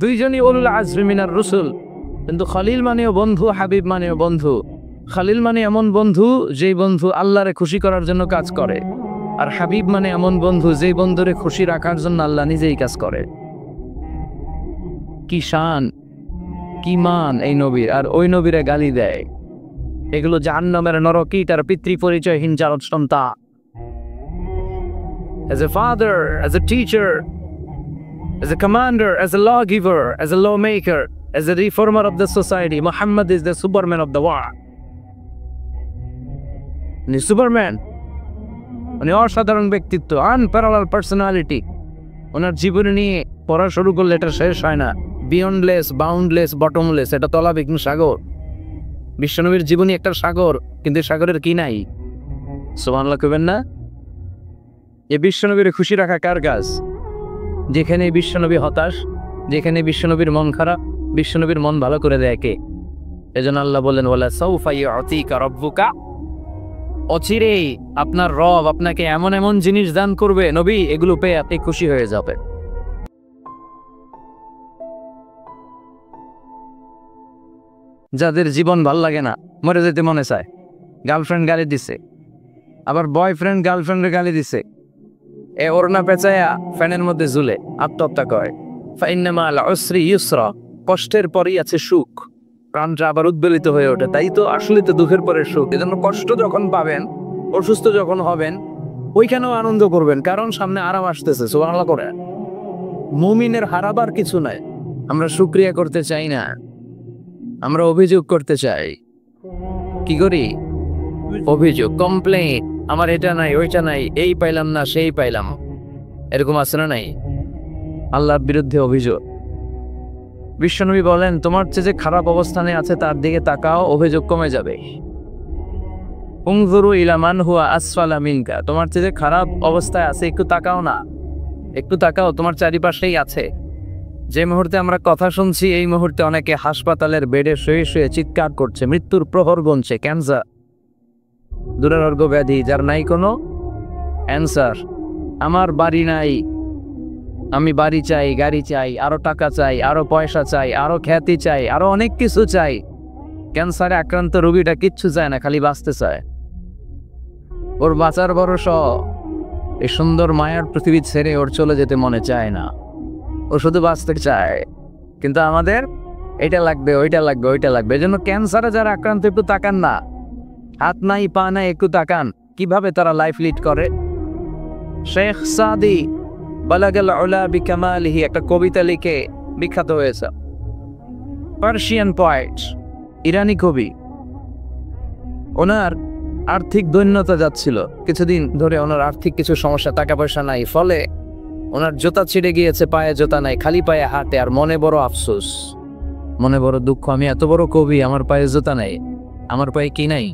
দুইজনই উলুল আজমি মিনার রসুল। কিন্তু খালিল মানেও বন্ধু, হাবিব মানেও বন্ধু। খালিল মানে এমন বন্ধু যেই বন্ধু আল্লাহরে খুশি করার জন্য কাজ করে, আর হাবিব মানে এমন বন্ধু যেই বন্ধুরে খুশি রাখার জন্য আল্লাহ নিজেই কাজ করে। কি শান, কি মান এই নবীর, আর ওই নবীরে গালি দেয়। এগুলো জাহান্নামের নরকীট আর পিতৃ পরিচয়হীন জারদ সন্তান। As a father, as a teacher, as a commander, as a lawgiver, as a lawmaker, as a reformer of the society, Muhammad is the Superman of the world. উনি সুপারম্যান, উনি অসাধারণ ব্যক্তিত্ব, আনপ্যারালাল পার্সোনালিটি। ওনার জীবনে নিয়ে পড়া শুরু করলে এটা শেষ হয় না। বিয়ন্ডলেস, বাউন্ডলেস, বটমলেস, এটা তলাবিহীন সাগর। বিশ্বনবীর জীবনী একটা সাগর, কিন্তু সাগরের কি নাই? সুবহানাল্লাহ কইবেন না? এই বিশ্বনবীর খুশি রাখা কার কাজ? যেখানে বিশ্বনবী হতাশ, যেখানে বিশ্বনবীর মন খারাপ, বিশ্বনবীর মন ভালো করে দেয় কে? এজন্য আল্লাহ বলেন, ওয়ালা সাউফা ইউতিকা রাব্বুকা। অচিরেই আপনার রব আপনাকে এমন এমন জিনিস দান করবে নবী, এগুলো পেয়ে আপনি খুশি হয়ে যাবেন। যাদের জীবন ভাল লাগে না, মরে যেতে মনে চায়, গার্লফ্রেন্ড গালি দিছে, আবার বয়ফ্রেন্ড গার্লফ্রেন্ডের গালি দিছে, এ ওড়না পেঁচায়া ফ্যানের মধ্যে ঝুলে আত্মহত্যা করে। ফাইন্না মাল উসরি ইউসরা, কষ্টের পরই আছে সুখ। প্রাণটা আবার উদ্বেলিত হয়ে ওঠে। তাই তো আসলে তো দুঃখের পরে সুখ। এজন্য কষ্ট যখন পাবেন, অসুস্থ যখন হবেন, ওইখানেও আনন্দ করবেন, কারণ সামনে আরাম আসতেছে। সুবহানাল্লাহ করে। মুমিনের হারাবার কিছু নাই। আমরা শুকরিয়া করতে চাই না, আমরা অভিযোগ করতে চাই। কি করি? অভিযোগ, কমপ্লেইন। আমার এটা নাই, ওইটা নাই, এই পাইলাম না, সেই পাইলাম, এরকম আছে না নাই? আল্লাহর বিরুদ্ধে অভিযোগ। বিশ্বনবী বলেন, তোমার চেয়ে যে খারাপ অবস্থানে আছে তার দিকে তাকাও, অভিযোগ কমে যাবে। উনজুরু ইলা মান হুয়া আসফালা মিনকা, তোমার চেয়ে যে খারাপ অবস্থায় আছে একটু তাকাও না, একটু তাকাও, তোমার চারিপাশেই আছে। যে মুহূর্তে আমরা কথা শুনছি, এই মুহূর্তে অনেকে হাসপাতালের বেডে শুয়ে শুয়ে চিৎকার করছে, মৃত্যুর প্রহর গুনছে। ক্যান্সার, দুরারোগ্য ব্যাধি, যার নাই কোনো অ্যান্সার। আমার বাড়ি নাই, আমি বাড়ি চাই, গাড়ি চাই, আরো টাকা চাই, আরো পয়সা চাই, আরো খ্যাতি চাই, আরো অনেক কিছু চাই। ক্যান্সারে আক্রান্ত রোগীটা কিচ্ছু চায় না, খালি বাঁচতে চায়। ওর বাঁচার ভরসা এই সুন্দর মায়ার পৃথিবী ছেড়ে ওর চলে যেতে মনে চায় না, ও শুধু বাঁচতে চায়। কিন্তু আমাদের এটা লাগবে, ওইটা লাগবে, ওইটা লাগবে। এজন্য ক্যান্সারে যারা আক্রান্ত, একটু তাকান না, হাত নাই পা নাই, একটু তাকান কিভাবে তারা লাইফ লিড করে। শেখ সাদি বালাগাল উলা বিকামালিহি একটা কবিতা লিখে বিখ্যাত হয়েছে। পার্সিয়ান পয়েট, ইরানি কবি। ওনার আর্থিক দৈন্যতা যাচ্ছিল কিছুদিন ধরে, ওনার আর্থিক কিছু সমস্যা, টাকা পয়সা নাই, ফলে ওনার জুতা ছিঁড়ে গিয়েছে, পায়ে জুতা নাই, খালি পায়ে হাঁটে। আর মনে বড় আফসোস, মনে বড় দুঃখ, আমি এত বড় কবি, আমার পায়ে জুতা নাই। আমার পায়ে কি নাই?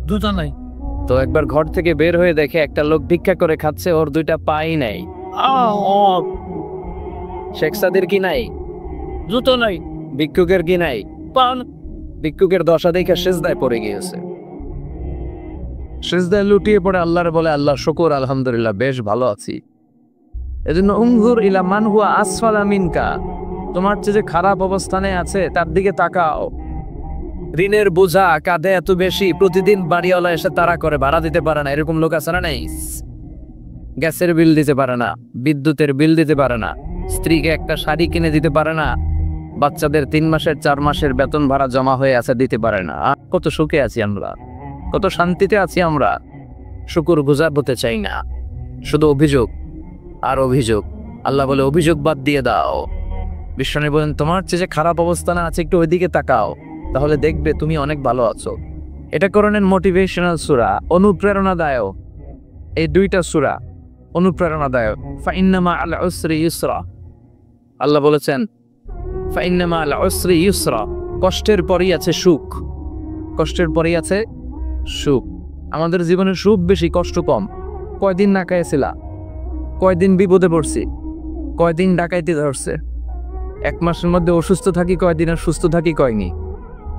জুতা নাই। তো একবার ঘর থেকে বের হয়ে দেখে একটা লোক ভিক্ষা করে খাচ্ছে, ওর দুইটা পাই নাই। শেখ সাদির কি নাই? জুতো নাই। ভিক্ষুকের কি নাই? পান। ভিক্ষুকের দশা দেখে সেজদায় পড়ে গিয়েছে। সিজদায় লুটিয়ে পড়ে আল্লাহর বলে, আল্লাহ শুকর আলহামদুলিল্লাহ বেশ ভালো আছি। এজন্য উনজুর ইলা মান হুয়া আসফালা মিনকা, তোমার চেয়ে যে খারাপ অবস্থানে আছে তার দিকে তাকাও। ঋণের বোঝা কাঁধে এত বেশি, প্রতিদিন বাড়িওয়ালা এসে তাড়া করে, ভাড়া দিতে পারে না, এরকম লোক আছে না? নেই? গ্যাসের বিল দিতে পারে না, বিদ্যুতের বিল দিতে পারে না, স্ত্রীকে একটা শাড়ি কিনে দিতে পারে না, বাচ্চাদের 3 মাসের 4 মাসের বেতন ভাড়া জমা হয়ে আছে, দিতে পারে না। কত সুখে আছি আমরা, কত শান্তিতে আছি আমরা, শুকুর গুজার হতে চাই না, শুধু অভিযোগ আর অভিযোগ। আল্লাহ বলে অভিযোগ বাদ দিয়ে দাও। বিশ্বনবী বলেন, তোমার চেয়ে যে খারাপ অবস্থানে আছে একটু ওইদিকে তাকাও, তাহলে দেখবে তুমি অনেক ভালো আছো। এটা করণের মোটিভেশনাল সূরা, অনুপ্রেরণাদায়ক। এই 2টা সূরা অনুপ্রেরণাদায়ক। ফাইন্নামা আল উসরি ইউসরা, আল্লাহ বলেছেন ফাইন্নামা আল উসরি ইউসরা, কষ্টের পরেই আছে সুখ, কষ্টের পরেই আছে সুখ। আমাদের জীবনে সুখ বেশি, কষ্ট কম। কয়দিন না খাইছিলা, কয়দিন বিপদে পড়ছি, কয়দিন ডাকাইতে ধরছে, 1 মাসের মধ্যে অসুস্থ থাকি কয়দিন আর সুস্থ থাকি কয়নি,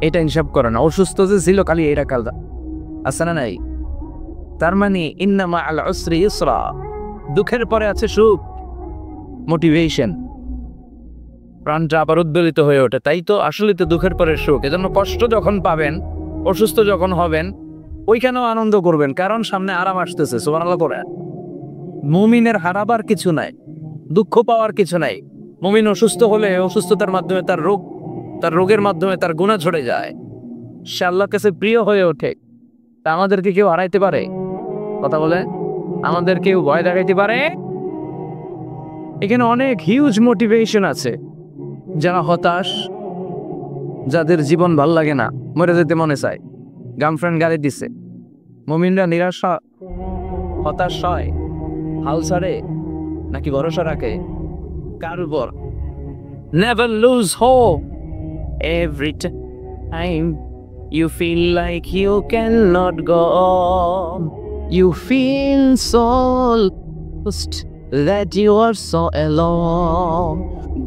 এটা হিসাব করে না। অসুস্থ যে ছিল খালি এটা কালটা আছে না নাই? তার মানে ইন্নামা আল উসরি ইউসরা, দুঃখের পরে আছে সুখ, মোটিভেশন, প্রাণটা আবার উদ্বেলিত হয়ে ওঠে। তাই তো আসলে তো দুঃখের পরে সুখ। এজন্য কষ্ট যখন পাবেন, অসুস্থ যখন হবেন, ওইখানেও আনন্দ করবেন, কারণ সামনে আরাম আসতেছে। সুবহানাল্লাহ করে। মুমিনের হারাবার কিছু নাই, দুঃখ পাওয়ার কিছু নাই। মুমিন অসুস্থ হলে অসুস্থতার মাধ্যমে তার রোগের মাধ্যমে তার গুনাহ ঝরে যায়, সে আল্লাহর কাছে প্রিয় হয়ে ওঠে। তা আমাদেরকে কেউ হারাইতে পারে? কথা বলে, আমাদের কেউ ভয় দেখাইতে পারে? এখানে অনেক হিউজ মোটিভেশন আছে। যারা হতাশ, যাদের জীবন ভাল লাগে না, মরে যেতে মনে চায়, গার্লফ্রেন্ড গালি দিছে, মুমিনরা নিরাশা হতাশ হয়, হাল ছাড়ে নাকি ভরসা রাখে? কার উপর? Never lose hope. Every time you feel like you cannot go on, you feel so lost that you are so alone.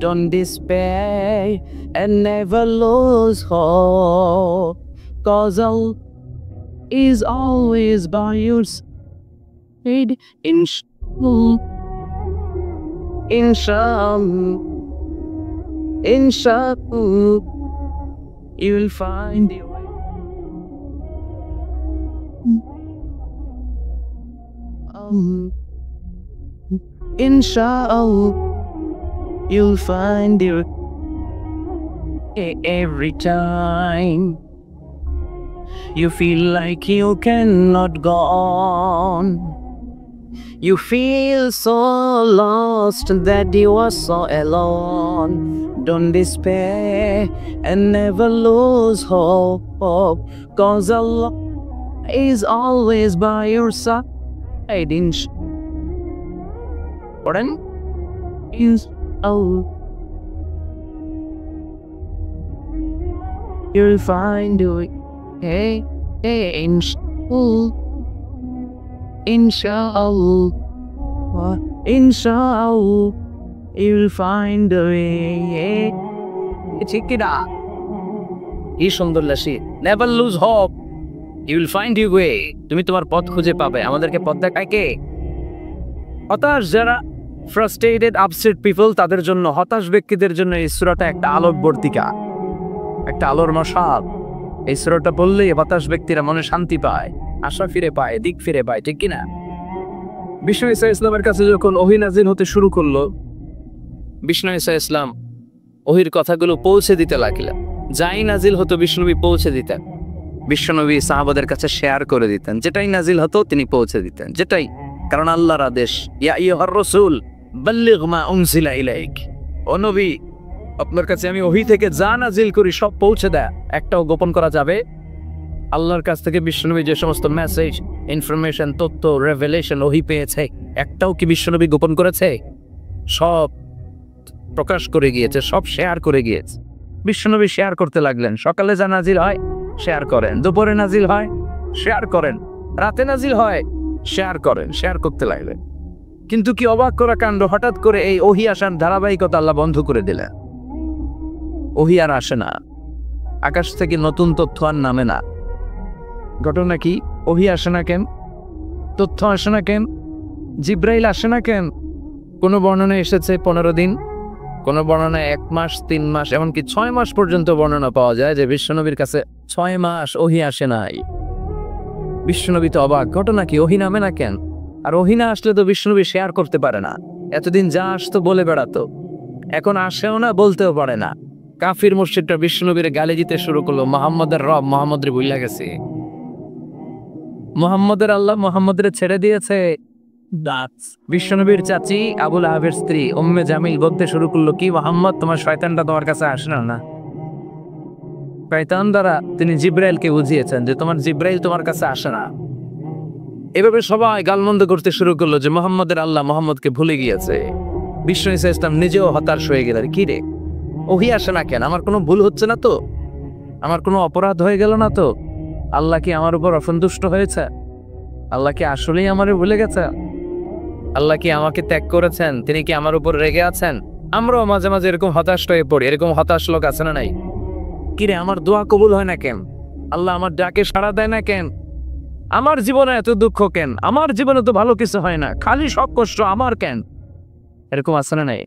Don't despair and never lose hope, 'cause Allah is always by your side. Inshallah, you will find your way. Inshallah, you'll find your every time you feel like you cannot go on. You feel so lost that you are so alone. Don't despair and never lose hope, 'cause Allah is always by your side. Inshallah, you'll find your way. Inshallah, you'll find a way. ঠিক কি না? কি সুন্দর lassi. Never lose hope, you will find your way. তুমি তোমার পথ খুঁজে পাবে। আমাদেরকে পথ দেখায় কে? হতাশ যারা, ফ্রাস্ট্রেটেড, আপসেট পিপল, তাদের জন্য, হতাশ ব্যক্তিদের জন্য এই সূরাটা একটা আলোকবর্তিকা, একটা আলোর মশাল। এই সূরাটা বললেই হতাশ ব্যক্তিরা মনে শান্তি পায়, আশা ফিরে পায়, দিক ফিরে পায়। ঠিক কিনা? বিষ্ণু ঈসা ইসলামের কাছে যখন ওহী নাজিল হতে শুরু করলো, বিষ্ণু ঈসা ইসলাম ওহির কথাগুলো পৌঁছে দিতে লাগলেন। যাই নাজিল হতো বিষ্ণুনবী পৌঁছে দিতেন। বিশ্বনবী সাহাবাদের কাছে শেয়ার করে দিতেন, যেটাই নাজিল হতো তিনি পৌঁছে দিতেন, যেটাই, কারণ আল্লাহর আদেশ, ইয়া আইয়ুহার রাসূল বাল্লিগ মা উনজিলা ইলাইক, ও নবী আপনার কাছে আমি ওহী থেকে যা নাজিল করি সব পৌঁছে দেয়, একটাও গোপন করা যাবে? আল্লাহর কাছ থেকে বিশ্বনবী যে সমস্ত মেসেজ, ইনফরমেশন, তথ্য, রেভেলেশন ওহী পেয়েছে, একটাও কি বিশ্বনবী গোপন করেছে? সব প্রকাশ করে গিয়েছে, সব শেয়ার করে গিয়েছে। বিশ্বনবী শেয়ার করতে লাগলেন। সকালে যা নাজিল হয় শেয়ার করেন, দুপুরে নাজিল হয় শেয়ার করেন, রাতে নাজিল হয় শেয়ার করেন, শেয়ার করতে লাগলেন। কিন্তু কি অবাক করা কাণ্ড, হঠাৎ করে এই ওহী আসার ধারাবাহিকতা আল্লাহ বন্ধ করে দিলেন। ওহী আর আসে না, আকাশ থেকে নতুন তথ্য আর নামে না। ঘটনা কি? ওহী আসে না কেন? তথ্য আসে না কেন? জিব্রাইল আসে না কেন? কোনো বর্ণনায় এসেছে 15 দিন, কোনো বর্ণনায় 1 মাস, 3 মাস, এমনকি 6 মাস পর্যন্ত বর্ণনা পাওয়া যায় যে বিশ্বনবীর কাছে 6 মাস ওহী আসে নাই। বিশ্বনবী তো অবাক, ঘটনা কি? ওহী নামে না কেন? আর ওহী না আসলে তো বিশ্বনবী শেয়ার করতে পারে না। এতদিন যা আসতো বলে বেড়াতো, এখন আসেও না, বলতেও পারে না। কাফির মুশরিকরা বিশ্বনবীর গালি দিতে শুরু করলো, মুহাম্মদের রব মুহাম্মদের ভুইলা গেছে, মুহাম্মদের আল্লাহ মুহাম্মদের ছেড়ে দিয়েছে। বিশ্বনবীর চাচি আবুল আহাবের স্ত্রী উম্মে জামিল বলতে শুরু করলো, কি মুহাম্মদ, তোমার শয়তানটা তোমার কাছে আসে না? শয়তান দ্বারা তিনি জিব্রাইলকে বুঝিয়েছেন যে তোমার জিব্রাইল তোমার কাছে আসে না। এভাবে সবাই গালমন্দ করতে শুরু করলো যে মুহাম্মদের আল্লাহ মুহাম্মদকে ভুলে গিয়েছে। বিশ্ব ইসলাম নিজেও হতাশ হয়ে গেলেন, কি রে ওহী আসে না কেন? আমার কোনো ভুল হচ্ছে না তো? আমার কোনো অপরাধ হয়ে গেল না তো? আল্লাহ কি আমার উপর অসন্তুষ্ট হয়েছে? আল্লাহ কি আসলেই আমারে ভুলে গেছে? আল্লাহ কি আমাকে ত্যাগ করেছেন? তিনি কি আমার উপর রেগে আছেন? আমরাও মাঝে মাঝে এরকম হতাশ হয়ে পড়ি। এরকম হতাশ লোক আছে না নাই? কিরে আমার দোয়া কবুল হয় না কেন? আল্লাহ আমার ডাকে সাড়া দেয় না কেন? আমার জীবনে এত দুঃখ কেন? আমার জীবনে তো ভালো কিছু হয় না, খালি সব কষ্ট আমার কেন? এরকম আছে না নাই?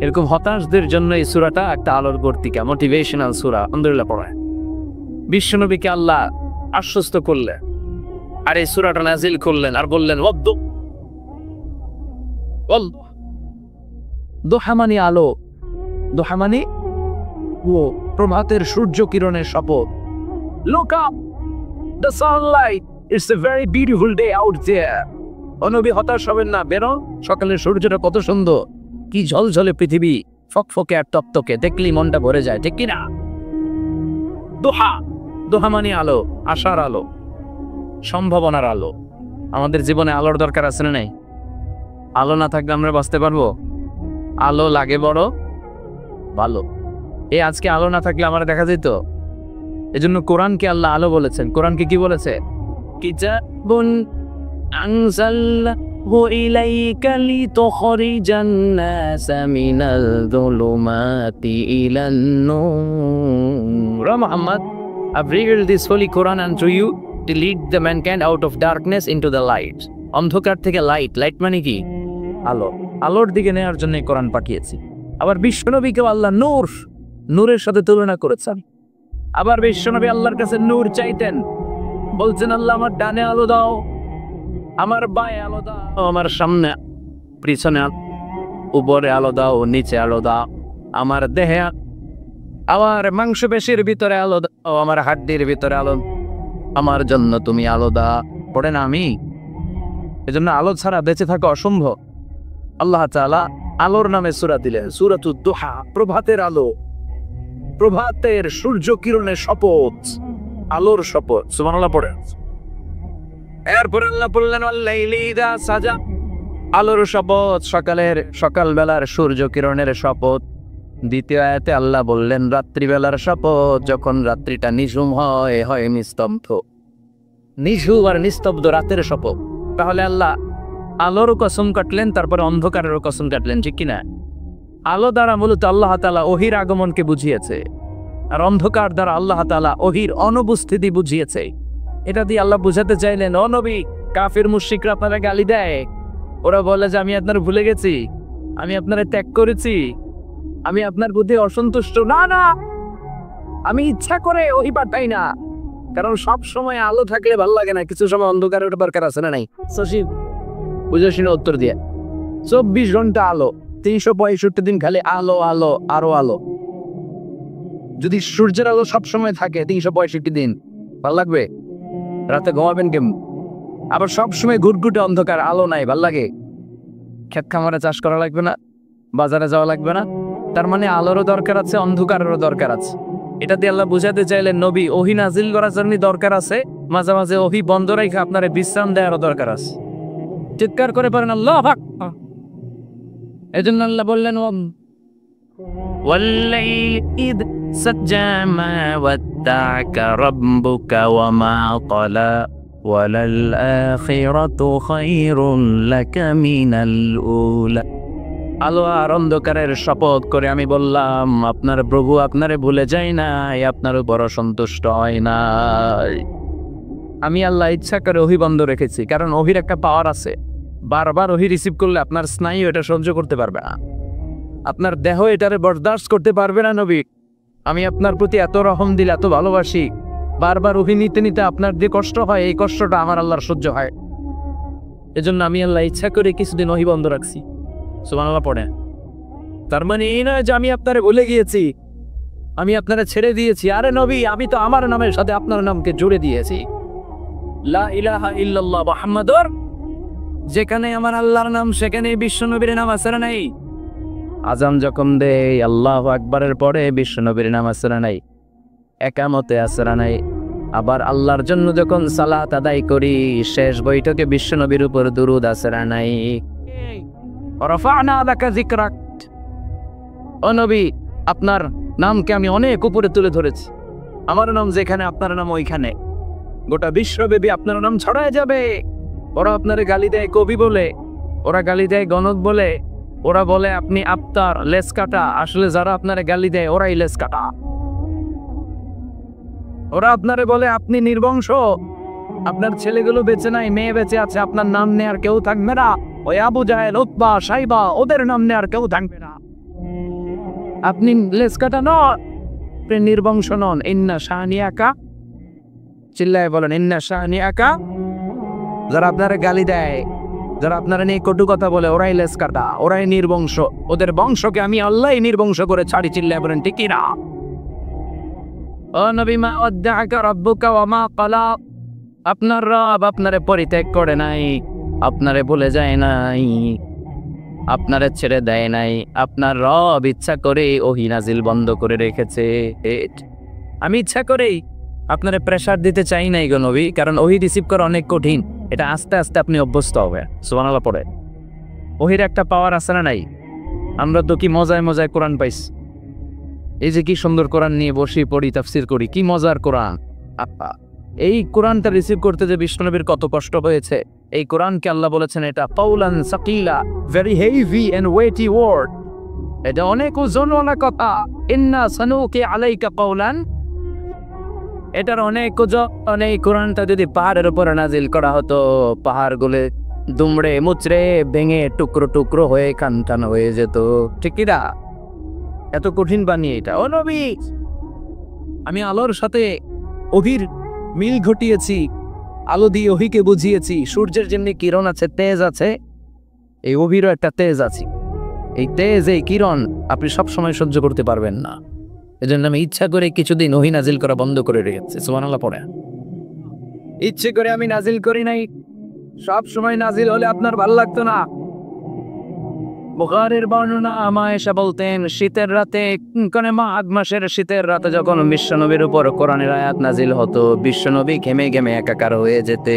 এরকম হতাশদের জন্য এই সূরাটা একটা আলোর বর্তিকা, মোটিভেশনাল সূরা। আলহামদুলিল্লাহ পড়ায় বিশ্বনবীকে আল্লাহ আশ্বস্ত করলেন, আর এই সূরাটা নাজিল করলেন, আর বললেন দোহামানি আলো, দোহামানি ও প্রভাতের সূর্য কিরণের শপথ। Look up, the sunlight, it's a very beautiful day out there. ও নবী হতাশ হবেন না, বেরো, সকালের সূর্যটা কত সুন্দর, কি ঝলঝলে পৃথিবী, ফকফকে আর তপ্তকে, দেখলেই মনটা ভরে যায়, ঠিক কিনা? দোহা, দোহা মানে আলো, আশার আলো, সম্ভাবনার আলো। আমাদের জীবনে আলোর দরকার আছে না নাই? আলো না থাকলে আমরা বাঁচতে পারবো? আলো লাগে বড় ভালো। এই আজকে আলো না থাকলে আমার দেখা যেত। এজন্য কোরআনকে আল্লাহ আলো বলেছেন। কোরআনকে কি বলেছে? কিতাবুন আনজালনাহু ইলাইকা লিতুখরিজান নাসা মিনাল যুলুমাতি ইলান নূর। Muhammad, I've revealed this holy Quran unto you to lead the mankind out of darkness into the light. অন্ধকার থেকে লাইট, লাইট মানে কি? আলো। আলোর দিকে নেওয়ার জন্য কোরআন পাঠিয়েছি। আবার বিশ্বনবীকে আল্লাহ নূর, নূরের সাথে তুলনা করেছেন। আবার বিশ্বনবী আল্লাহর কাছে নূর চাইতেন, বলছেন আল্লাহ আমার ডানে আলো দাও, আমার বায়ে আলো দাও, আমার সামনে পিছনে উপরে আলো দাও, নিচে আলো দাও, আমার দেহে, আমার মাংসপেশির ভিতরে আলো দাও, আমার হাড্ডির ভিতরে আলো, আমার জন্য তুমি আলো দাও। পড়ে না আমি? এজন্য আলো ছাড়া বেঁচে থাকা অসম্ভব। আল্লাহ তাআলা আলোর নামে সূরা দিলেন, সূরাতুদ দুহা, প্রভাতের আলো, প্রভাতের সূর্য কিরণের শপথ, আলোর শপথ। সুবহানাল্লাহ পড়েন। এরপর আল্লাহ বললেন ওয়াল-লাইলি ইযা সাজা, আলোর শপথ, সকালবেলার সূর্য কিরণের শপথ। দ্বিতীয় আয়াতে আল্লাহ বললেন রাত্রিবেলার শপথ, যখন রাত্রিটা নিঝুম হয় নিস্তব্ধ, নিঝুম আর নিস্তব্ধ রাতের শপথ। তাহলে আল্লাহ আলোর কসম কাটলেন, তারপরে অন্ধকারের কসম কাটলেন, ঠিক কিনা? আলো দ্বারা মূলত আল্লাহ তাআলা ওহীর আগমনকে বুঝিয়েছে, আর অন্ধকার দ্বারা আল্লাহ তাআলা ওহীর অনুপস্থিতি বুঝিয়েছে। এটা দিয়ে আল্লাহ বুঝাতে চাইলেন, ও নবী, কাফির মুশরিকরা আপনারা গালি দেয়, ওরা বলে যে আমি আপনার ভুলে গেছি, আমি আপনারা ত্যাগ করেছি, আমি আপনার প্রতি অসন্তুষ্ট। না না, আমি ইচ্ছা করে ওহী পাঠাই না, কারণ সব সময় আলো থাকলে ভালো লাগে না, কিছু সময় অন্ধকারের দরকার আছে না নাই? সচিব বুঝেছি না উত্তর দিয়ে। 24 ঘন্টা আলো, 365 দিন খালি আলো আলো আরো আলো। যদি সূর্যের আলো সবসময় থাকে 365 দিন, ভাল লাগবে? রাতে ঘুমাবেন কেমন? আবার সবসময় ঘুটঘুটে অন্ধকার, আলো নাই, ভাল লাগে? ক্ষেত খামারে চাষ করা লাগবে না, বাজারে যাওয়া লাগবে না। তার মানে আলোরও দরকার আছে, অন্ধকারেরও দরকার আছে। এটা দিয়ে আল্লাহ বুঝাতে চাইলেন, নবী, ওহী নাজিল করার জন্য দরকার আছে, মাঝে মাঝে ওহী বন্ধ রেখে আপনার বিশ্রাম দেওয়ারও দরকার আছে। চিৎকার করে পারেন আল্লাহু আকবার। এজন্য আল্লাহ বললেন ওয়াল-লাইলি ইয সাজ্জা মা ওয়াদ্দা'কা রাব্বুকা ওয়া মা ক্বালা ওয়ালাল আখিরাতু খায়রুন লাকা মিনাল উলা। আলো আর অন্ধকারের শপথ করে আমি বললাম, আপনার প্রভু আপনারে ভুলে যায় নাই, আপনার উপর অসন্তুষ্ট হয় নাই। আমি আল্লাহ ইচ্ছা করে ওহী বন্ধ রেখেছি, কারণ ওহির একটা পাওয়ার আছে। বারবার ওহী রিসিভ করলে আপনার স্নায়ু এটা সহ্য করতে পারবে না, আপনার দেহ এটারে বরদাস্ত করতে পারবে না। নবী, আমি আপনার প্রতি এত রহম দিল, এত ভালোবাসি, বারবার ওহী নিতে নিতে আপনার যে কষ্ট হয়, এই কষ্টটা আমার আল্লাহর সহ্য হয়। এজন্য আমি আল্লাহ ইচ্ছা করে কিছুদিন ওহী বন্ধ রাখছি। সুবহানাল্লাহ পড়ে। তার মানে এই নয় যে আমি আপনারে ভুলে গিয়েছি, আমি আপনারা ছেড়ে দিয়েছি। আরে নবী, আমি তো আমার নামের সাথে আপনার নামকে জুড়ে দিয়েছি। লা ইলাহা ইল্লাল্লাহ মুহাম্মাদুর, যেখানে আমার আল্লাহর নাম সেখানে বিশ্বনবীর নাম আছে না নাই? আজান যখন দেই আল্লাহু আকবারের পরে বিশ্বনবীর নাম আছে না নাই? একামতে আছে না নাই? আবার আল্লাহর জন্য যখন সালাত আদায় করি শেষ বৈঠকে বিশ্বনবীর উপর দুরূদ আছে না নাই? রাফা'না লাকা যিকরাক, ও নবী, আপনার নামকে আমি অনেক উপরে তুলে ধরেছি। আমার নাম যেখানে আপনার নাম ওইখানে, গোটা বিশ্বব্যাপী আপনার নাম ছড়ায় যাবে। ওরা আপনারে গালি দেয় কবি বলে, ওরা গালি দেয় গণক বলে, ওরা বলে আপনি আফতার লেস কাটা। আসলে যারা আপনারে গালি দেয় ওরাই লেস কাটা। ওরা আপনারে বলে আপনি নির্বংশ, আপনার ছেলেগুলো বেঁচে নাই, মেয়ে বেঁচে আছে, আপনার নাম নেয়ার কেউ থাকবে না। ওই আবু জাহেল, উতবা, সাইবা, ওদের নাম নেয়ার কেউ থাকবে না। আপনি লেস কাটা নন, আপনি নির্বংশ নন। ইন্না শানিয়াকা, চিল্লায় বলেন ইন্না শানিয়াকা। যারা আপনারা গালি দেয়, যারা আপনারা নিয়ে কটু কথা বলে, ওরাই লেস কাটা, ওরাই নির্বংশ। ওদের বংশকে আমি আল্লাহই নির্বংশ করে ছাড়ি। চিল্লায় বলেন ঠিক না? ও নবী, মা ওয়াদ্দাআকা রাব্বুকা ওয়া মা ক্বালা, আপনার রব আপনারে পরিত্যাগ করে নাই, আপনারে ভুলে যায় নাই, আপনারে ছেড়ে দেয় নাই। আপনার রব ইচ্ছা করে ওহী নাজিল বন্ধ করে রেখেছে। আমি ইচ্ছা করেই আপনারে প্রেসার দিতে চাই নাই গো নবী, কারণ ওহী রিসিভ করা অনেক কঠিন। এটা আস্তে আস্তে আপনি অভ্যস্ত হবে। সুবহানাল্লাহ পড়ে। ওহীর একটা পাওয়ার আছে না নাই? আমরা তো কি মজায় মজায় কোরআন পাইছি। এই যে কি সুন্দর কোরআন নিয়ে বসি, পড়ি, তাফসির করি, কি মজার কোরআন। এই কোরআনটা রিসিভ করতে যে বিষ্ণুনবীর কত কষ্ট হয়েছে। এই কোরআনকে আল্লাহ বলেছেন এটা কাওলান সাকিলা, very heavy and weighty word, এটা অনেক ওজনওয়ালা কথা। ইন্না সানুকি আলাইকা কাওলান, এটার অনেক ওজন। এই কোরআনটা যদি পাহাড়ের উপরে নাজিল করা হতো, পাহাড়গুলো দুমড়ে মুচড়ে ভেঙে টুকরো টুকরো হয়ে খান হয়ে যেত। ঠিক কি না? এত কঠিন বানিয়ে এটা। ও নবী, আমি আলোর সাথে ওহীর মিল ঘটিয়েছি, আলো দিয়ে ওহীকে বুঝিয়েছি। সূর্যের যেমনি কিরণ আছে, তেজ আছে, এই ওহীরও একটা তেজ আছে। এই তেজ, এই কিরণ আপনি সবসময় সহ্য করতে পারবেন না। এজন্য আমি ইচ্ছা করে কিছুদিন ওহী নাজিল করা বন্ধ করে রেখেছি। সুবহানাল্লাহ পড়ে। ইচ্ছে করে আমি নাজিল করি নাই। সব সময় নাজিল হলে আপনার ভালো লাগতো না। বুখারীর বর্ণনা, আয়েশা বলতেন শীতের রাতে, মাঘ মাসের শীতের রাতে যখন বিশ্বনবীর উপর কোরআনের আয়াত নাজিল হতো, বিশ্বনবী ঘেমে ঘেমে একাকার হয়ে যেতে।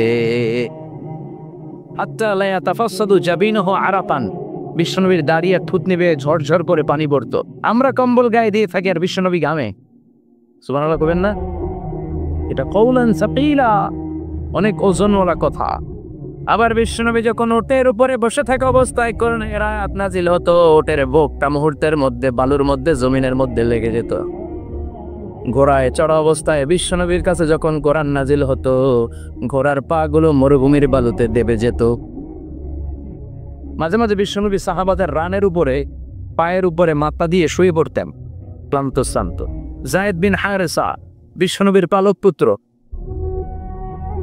হাত্তা লা ইয়াতাফাসসাদু জাবিনুহু আরাকান, বিশ্বনবীর দাঁড়িয়ে থুতনি বেয়ে ঝরঝর করে পানি পড়তো। আমরা কম্বল গায়ে দিয়ে থাকি আর বিশ্বনবী ঘামে। সুবহানাল্লাহ কবেন না? এটা কওলান সাকিলা, অনেক ওজনওয়ালা কথা। আবার বিশ্বনবী যখন ওটের উপরে বসে থাকা অবস্থায় কোরআনের আয়াত নাজিল হতো, ওটের বুকটা মুহূর্তের মধ্যে বালুর মধ্যে, জমিনের মধ্যে লেগে যেত। ঘোড়ায় চড়া অবস্থায় বিশ্বনবীর কাছে যখন কোরআন নাজিল হতো, ঘোড়ার পা গুলো মরুভূমির বালুতে দেবে যেত। মাঝে মাঝে বিশ্বনবী সাহাবাদের রানের উপরে, পায়ের উপরে মাথা দিয়ে শুয়ে পড়তেন, ক্লান্ত শ্রান্ত। যায়েদ বিন হারেসা, বিশ্বনবীর পালক পুত্র,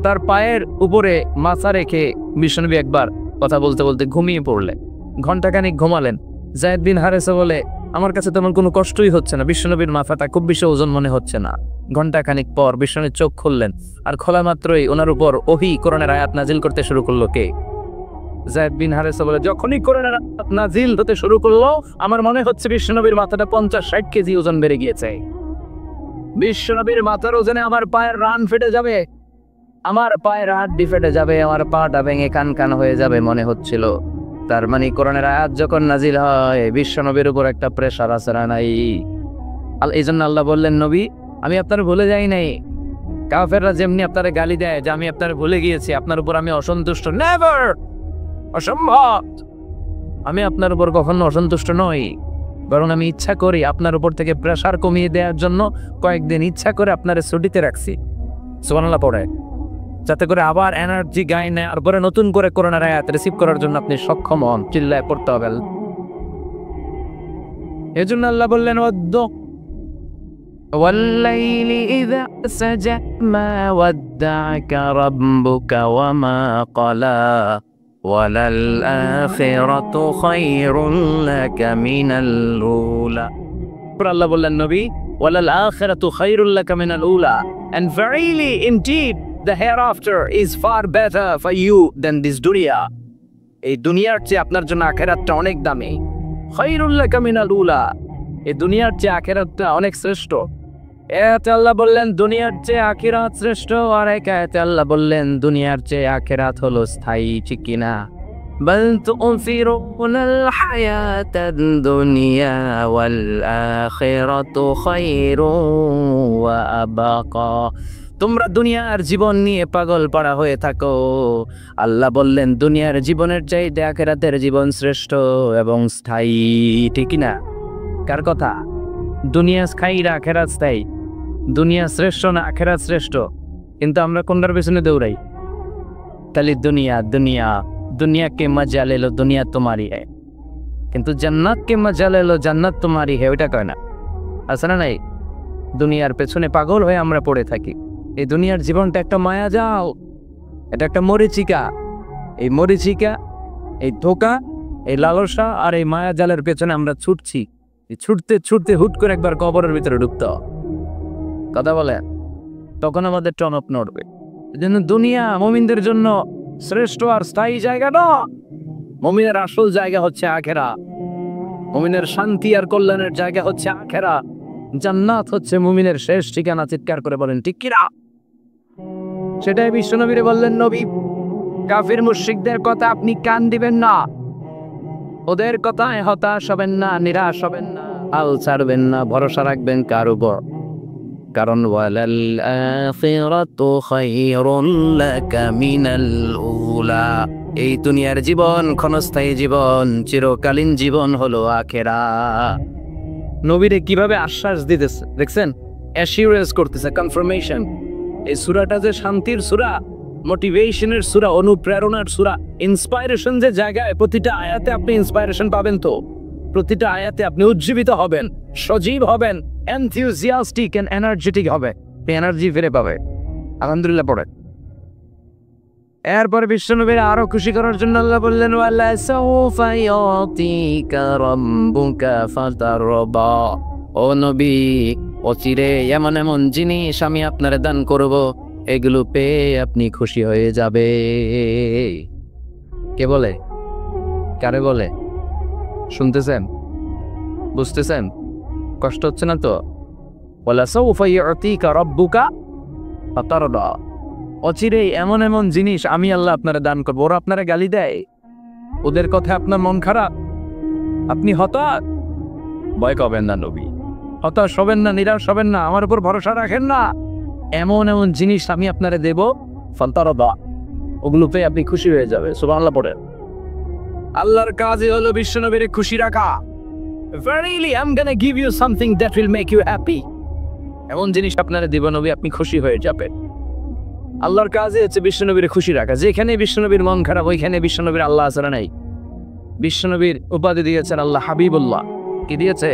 তার পায়ের উপরে মাথা রেখে বিশ্বনবী একবার কথা বলতে বলতে ঘুমিয়ে পড়লেন। ঘন্টাখানিক ঘুমালেন। যায়েদ বিন হারেসা বলে, আমার কাছে তেমন কোনো কষ্টই হচ্ছে না, বিশ্বনবীর মাথাটা খুব বেশি ওজন মনে হচ্ছে না। ঘন্টাখানিক পর বিশ্বনবী চোখ খুললেন, আর খোলা মাত্রই ওনার উপর ওহী কোরআনের আয়াত নাজিল করতে শুরু করলো। কে? যায়েদ বিন হারেসা বলে, যখনই কোরআনের আয়াত নাজিল হতে শুরু করলো, আমার মনে হচ্ছে বিশ্বনবীর মাথাটা 50-60 কেজি ওজন বেড়ে গিয়েছে। বিশ্বনবীর মাথার ওজনে আমার পায়ের রান ফেটে যাবে, আমার পায়ের হাড্ডি ফেটে যাবে, আমার পাটা ভেঙে কান হয়ে যাবে মনে হচ্ছিল। তার মানে কোরআনের আয়াত যখন নাজিল হয়, বিশ্বনবীর উপর একটা প্রেসার আছে না নাই? এই জন্য আল্লাহ বললেন, নবী আমি আপনার ভুলে যাই নাই। কাফেররা যেমনি আপনারে গালি দেয় যে আমি আপনার ভুলে গিয়েছি, আপনার উপর আমি অসন্তুষ্ট, নেভার, অসম্ভব। আমি আপনার উপর কখনো অসন্তুষ্ট নই, বরং আমি ইচ্ছা করি আপনার উপর থেকে প্রেসার কমিয়ে দেওয়ার জন্য কয়েকদিন ইচ্ছা করে আপনারে ছুটিতে রাখছি। সুবহানাল্লাহ পড়ে। যাতে করে আবার এনার্জি গাইনে আর পরে নতুন করে কোরআনের আয়াত রিসিভ করার জন্য আপনি সক্ষম হন। চিল্লায় পড়তে হবে। এজন্য আল্লাহ বললেন والليل إذا سجى ما ودعك ربك وما قلى وللآخرة خير لك من الأولى. আল্লাহ বললেন নবী وللآخرة خير لك من الأولى, and verily indeed the hereafter is far better for you than this dunya. এই দুনিয়ার চেয়ে আপনার জন্য আখিরাতটা অনেক দামি। খায়রুল লাকা মিনাল উলা, এই দুনিয়ার চেয়ে আখিরাতটা অনেক শ্রেষ্ঠ। এতে আল্লাহ বললেন দুনিয়ার চেয়ে আখিরাত শ্রেষ্ঠ, আর এক আয়াতে আল্লাহ বললেন দুনিয়ার চেয়ে আখিরাত হলো স্থায়ী। ঠিক কিনা? বাল তুনফিরুনাল হায়াতাদ দুনিয়া ওয়াল আখিরাতু খায়রুন ওয়া আবাকা। তোমরা দুনিয়ার জীবন নিয়ে পাগল পাড়া হয়ে থাকো, আল্লাহ বললেন দুনিয়ার জীবনের চাইতে আখিরাতের জীবন শ্রেষ্ঠ এবং স্থায়ী। ঠিক না? কার কথা? দুনিয়া স্থায়ী না আখিরাত স্থায়ী? দুনিয়া শ্রেষ্ঠ না আখিরাত শ্রেষ্ঠ? কিন্তু আমরা কোনটার পেছনে দৌড়াই? তাহলে দুনিয়া দুনিয়া দুনিয়া কে মজা লে লো, দুনিয়া তোমারই হ্যায়, কিন্তু জান্নাত কে মজা লে লো, জান্নাত তোমারই হ্যায়। ওইটা কয় না? আছে না নাই? দুনিয়ার পেছনে পাগল হয়ে আমরা পড়ে থাকি। এই দুনিয়ার জীবনটা একটা মায়া যাও, এটা একটা মরিচিকা। এই মরিচিকা, এই ধোঁকা, এই লালসা আর এই মায়া জালের পেছনে আমরা ছুটছি। ছুটতে ছুটতে হুট করে একবার কবরের ভিতরে ঢুকতে কথা বলে, তখন আমাদের টনক নড়বে। এই জন্য দুনিয়া মুমিনদের জন্য শ্রেষ্ঠ আর স্থায়ী জায়গা না। মুমিনের আসল জায়গা হচ্ছে আখিরাত। মুমিনের শান্তি আর কল্যাণের জায়গা হচ্ছে আখিরাত। জান্নাত হচ্ছে মুমিনের শেষ ঠিকানা। চিৎকার করে বলেন ঠিক কিনা? সেটাই বিশ্বনবীরে বললেন নবী, কাফির মুশরিকদের কথা আপনি কান দিবেন না, ওদের কথায় হতাশ হবেন না, নিরাশ হবেন না, হাল ছাড়বেন না, ভরসা রাখবেন কার উপর? কারণ ওয়ালাল আখিরাতু খায়রুন লাকা মিনাল উলা, এই দুনিয়ার জীবন ক্ষণস্থায়ী জীবন, চিরকালীন জীবন হলো আখিরাত। নবীরে কিভাবে আশ্বাস দিতেছে দেখছেন? অ্যাসিউরেন্স করতেছে, কনফার্মেশন। এই সূরাটা যে শান্তির সূরা, মোটিভেশনের সূরা, অনুপ্রেরণার সূরা, ইন্সপাইরেশন যে জায়গায় প্রতিটা আয়াতে আপনি ইন্সপাইরেশন পাবেন, তো প্রতিটা আয়াতে আপনি উজ্জীবিত হবেন, সজীব হবেন, এনথিউজিয়াস্টিক এন্ড এনার্জেটিক হবে, এনার্জি ফিরে পাবে। আলহামদুলিল্লাহ পড়ে। এরপর বিশ্বনবীর আরো খুশি করার জন্য আল্লাহ বললেন ওয়ালা সাউফা ইউতিকা রাব্বুকা ফাতারবা, ও নবী অচিরে এমন এমন জিনিস আমি আপনারে দান করব, এগুলো পেয়ে আপনি খুশি হয়ে যাবে। কে বলে? কারে বলে? শুনতেছেন? বুঝতেছেন? কষ্ট হচ্ছে না তো? ওয়ালা সাউফা ইউতিকা রাব্বুকা ফাতারবা, অচিরে এমন এমন জিনিস আমি আল্লাহ আপনারা দান করবো। ওরা আপনারা গালি দেয়, ওদের কথা আপনার মন খারাপ, আপনি হতাশ, ভয় পাবেন না নবী, হতাশ হবেন না, নিরাশ হবেন না, আমার উপর ভরসা রাখেন না। এমন এমন জিনিস আমি আপনারে দেব, ফাতারবা, ওগুলো পেয়ে আপনি খুশি হয়ে যাবে। সুবহানাল্লাহ পড়েন। আল্লাহর কাজই হলো বিশ্বনবীরে খুশি রাখা। Verily I'm gonna give you something that will make you happy, এমন জিনিস আপনারা দিব নবী, আপনি খুশি হয়ে যাবেন। আল্লাহর কাজে হচ্ছে বিশ্বনবীর খুশি রাখা। যেখানে বিশ্বনবীর মন খারাপ, ওইখানে বিশ্বনবীর আল্লাহ আছে নাই? বিশ্বনবীর উপাধি দিয়েছেন আল্লাহ হাবিবুল্লাহ। কি দিয়েছে?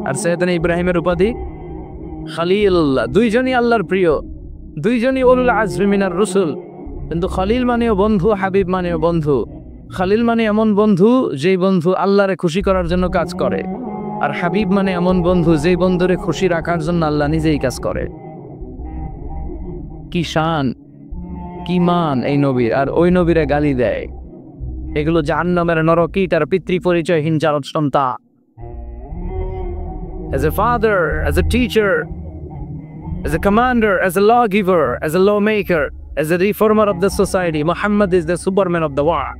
আর সৈয়দনা ইব্রাহিমের উপাধি খালিলুল্লাহ। দুইজনই আল্লাহর প্রিয়, দুইজনই উলুল আজমি মিনার রসুল। কিন্তু খালিল মানেও বন্ধু, হাবিব মানেও বন্ধু। খালিল মানে এমন বন্ধু যেই বন্ধু আল্লাহরে খুশি করার জন্য কাজ করে, আর হাবিব মানে এমন বন্ধু যেই বন্ধুরে খুশি রাখার জন্য আল্লাহ নিজেই কাজ করে। কি শান, কি মান এই নবীর, আর ওই নবীরে গালি দেয়। এগুলো জাহান্নামের নরকীট আর পিতৃ পরিচয়হীন জারদ সন্তান। As a father, as a teacher, as a commander, as a lawgiver, as a lawmaker, as a reformer of the society, Muhammad is the Superman of the world.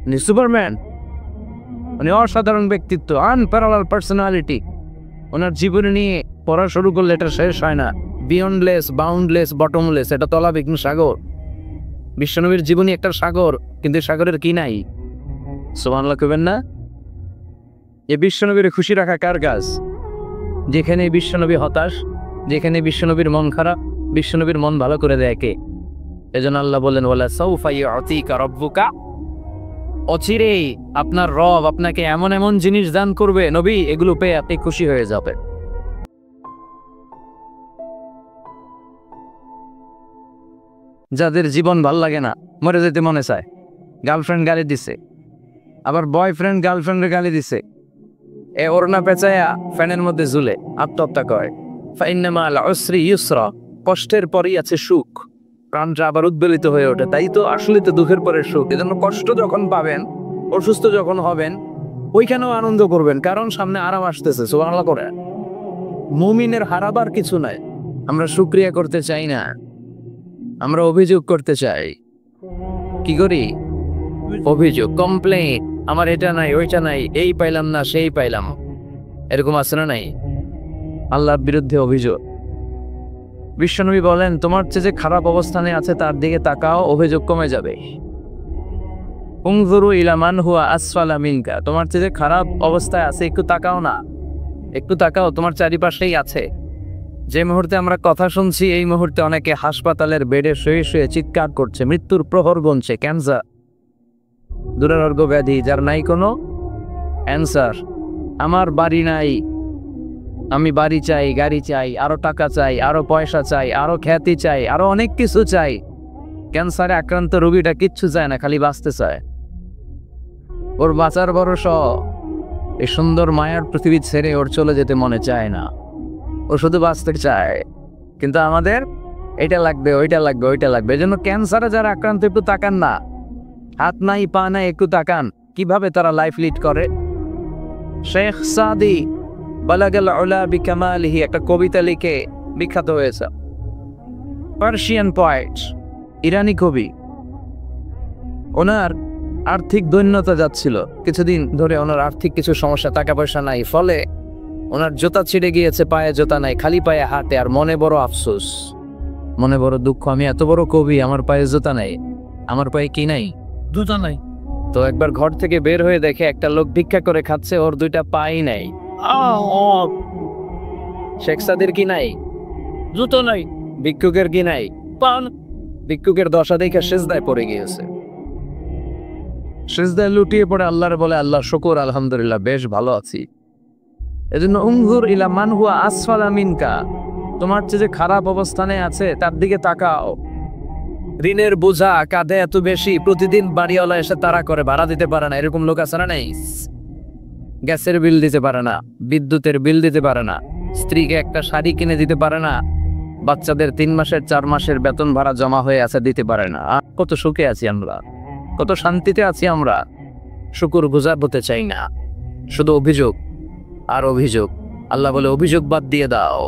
উনি সুপারম্যান, উনি অসাধারণ ব্যক্তিত্ব, আনপ্যারালাল পার্সোনালিটি। ওনার জীবনী নিয়ে পড়া শুরু করলে এটা শেষ হয় না। বিয়ন্ডলেস, বাউন্ডলেস, বটমলেস, এটা তলাবিহীন সাগর। বিশ্বনবীর জীবনী একটা সাগর, কিন্তু সাগরের কি নাই? সুবহানাল্লাহ কইবেন না? এই বিশ্বনবীর খুশি রাখা কার কাজ? যেখানে বিশ্বনবী হতাশ, যেখানে বিশ্বনবীর মন খারাপ, বিশ্বনবীর মন ভালো করে দেয় কে? এজন্য আল্লাহ বলেন ওয়ালা সাউফা ইউতিকা রাব্বুকা, অচিরেই আপনার রব আপনাকে এমন এমন জিনিস দান করবে নবী, এগুলো পেয়ে আপনি খুশি হয়ে যাবেন। যাদের জীবন ভাল লাগে না, মরে যেতে মনে চায়, গার্লফ্রেন্ড গালি দিছে, আবার বয়ফ্রেন্ড গার্লফ্রেন্ডের গালি দিছে, এ ওড়না পেঁচায়া ফ্যানের মধ্যে ঝুলে আত্মহত্যা করে। ফাইন্না মাল উসরি ইউসরা, কষ্টের পরই আছে সুখ। প্রাণটা আবার উদ্বেলিত হয়ে ওঠে, তাই তো আসলে তো দুঃখের পরে সুখ। এজন্য কষ্ট যখন পাবেন, অসুস্থ যখন হবেন, ওইখানেও আনন্দ করবেন, কারণ সামনে আরাম আসতেছে। সুবহানাল্লাহ করে। মুমিনের হারাবার কিছু নাই। আমরা শুকরিয়া করতে চাই না, আমরা অভিযোগ করতে চাই। কি করি? অভিযোগ, কমপ্লেইন, আমার এটা নাই ওইটা নাই, এই পাইলাম না সেই পাইলাম, এরকম আছে না নাই? আল্লাহর বিরুদ্ধে অভিযোগ। বিশ্বনবী বলেন তোমার চেয়ে যে খারাপ অবস্থানে আছে তার দিকে তাকাও, অভিযোগ কমে যাবে। উনজুরু ইলা মান হুয়া আসফালা মিনকা, তোমার চেয়ে যে খারাপ অবস্থায় আছে একটু তাকাও না, একটু তাকাও, তোমার চারিপাশেই আছে। যে মুহূর্তে আমরা কথা শুনছি এই মুহূর্তে অনেকে হাসপাতালের বেডে শুয়ে শুয়ে চিৎকার করছে, মৃত্যুর প্রহর গুনছে। ক্যান্সার, দুরারোগ্য ব্যাধি, যার নাই কোনো অ্যান্সার। আমার বাড়ি নাই, আমি বাড়ি চাই, গাড়ি চাই, আরো টাকা চাই, আরো পয়সা চাই, আরো খ্যাতি চাই, আরো অনেক কিছু চাই। ক্যান্সারে আক্রান্ত রোগীটা কিচ্ছু চায় না, খালি বাঁচতে চায়। ওর বাঁচার ভরসা এই সুন্দর মায়ার পৃথিবী ছেড়ে ওর চলে যেতে মনে চায় না, ও শুধু বাঁচতে চায়। কিন্তু আমাদের এটা লাগবে, ওইটা লাগবে, ওইটা লাগবে। এজন্য ক্যান্সারে যারা আক্রান্ত একটু তাকান না, হাত নাই পা নাই, একটু তাকান কিভাবে তারা লাইফ লিড করে। শেখ সাদি বালাগাল উলা বিকামালিহি একটা কবিতা লিখে বিখ্যাত হয়েছে। পার্সিয়ান পয়েট, ইরানি কবি। ওনার আর্থিক দৈন্যতা যাচ্ছিল কিছুদিন ধরে, ওনার আর্থিক কিছু সমস্যা, টাকা পয়সা নাই, ফলে ওনার জুতা ছিঁড়ে গিয়েছে, পায়ে জুতা নাই, খালি পায়ে হাঁটে। আর মনে বড় আফসোস, মনে বড় দুঃখ, আমি এত বড় কবি, আমার পায়ে জুতা নাই। আমার পায়ে কি নাই? জুতা নাই। তো একবার ঘর থেকে বের হয়ে দেখে একটা লোক ভিক্ষা করে খাচ্ছে, ওর দুইটা পাই নাই। শেখ সাদির কি নাই? জুতো নাই। ভিক্ষুকের কি নাই? পান। ভিক্ষুকের দশা দেখে সেজদায় পড়ে গিয়েছে, সেজদায় লুটিয়ে পড়ে আল্লাহর বলে আল্লাহ শুকর, আলহামদুলিল্লাহ বেশ ভালো আছি। এজন্য উনজুর ইলা মান হুয়া আসফালা মিনকা, তোমার চেয়ে যে খারাপ অবস্থানে আছে তার দিকে তাকাও। ঋণের বোঝা কাঁধে এত বেশি, প্রতিদিন বাড়িওয়ালা এসে তাড়া করে, ভাড়া দিতে পারে না, এরকম লোক আছে না নাই? গ্যাসের বিল দিতে পারে না, বিদ্যুতের বিল দিতে পারে না, স্ত্রীকে একটা শাড়ি কিনে দিতে পারে না, বাচ্চাদের 3 মাসের 4 মাসের বেতন ভাড়া জমা হয়ে আছে, দিতে পারে না। কত সুখে আছি আমরা, কত শান্তিতে আছি আমরা, শুকুর গুজার হতে চাই না, শুধু অভিযোগ আর অভিযোগ। আল্লাহ বলে অভিযোগ বাদ দিয়ে দাও।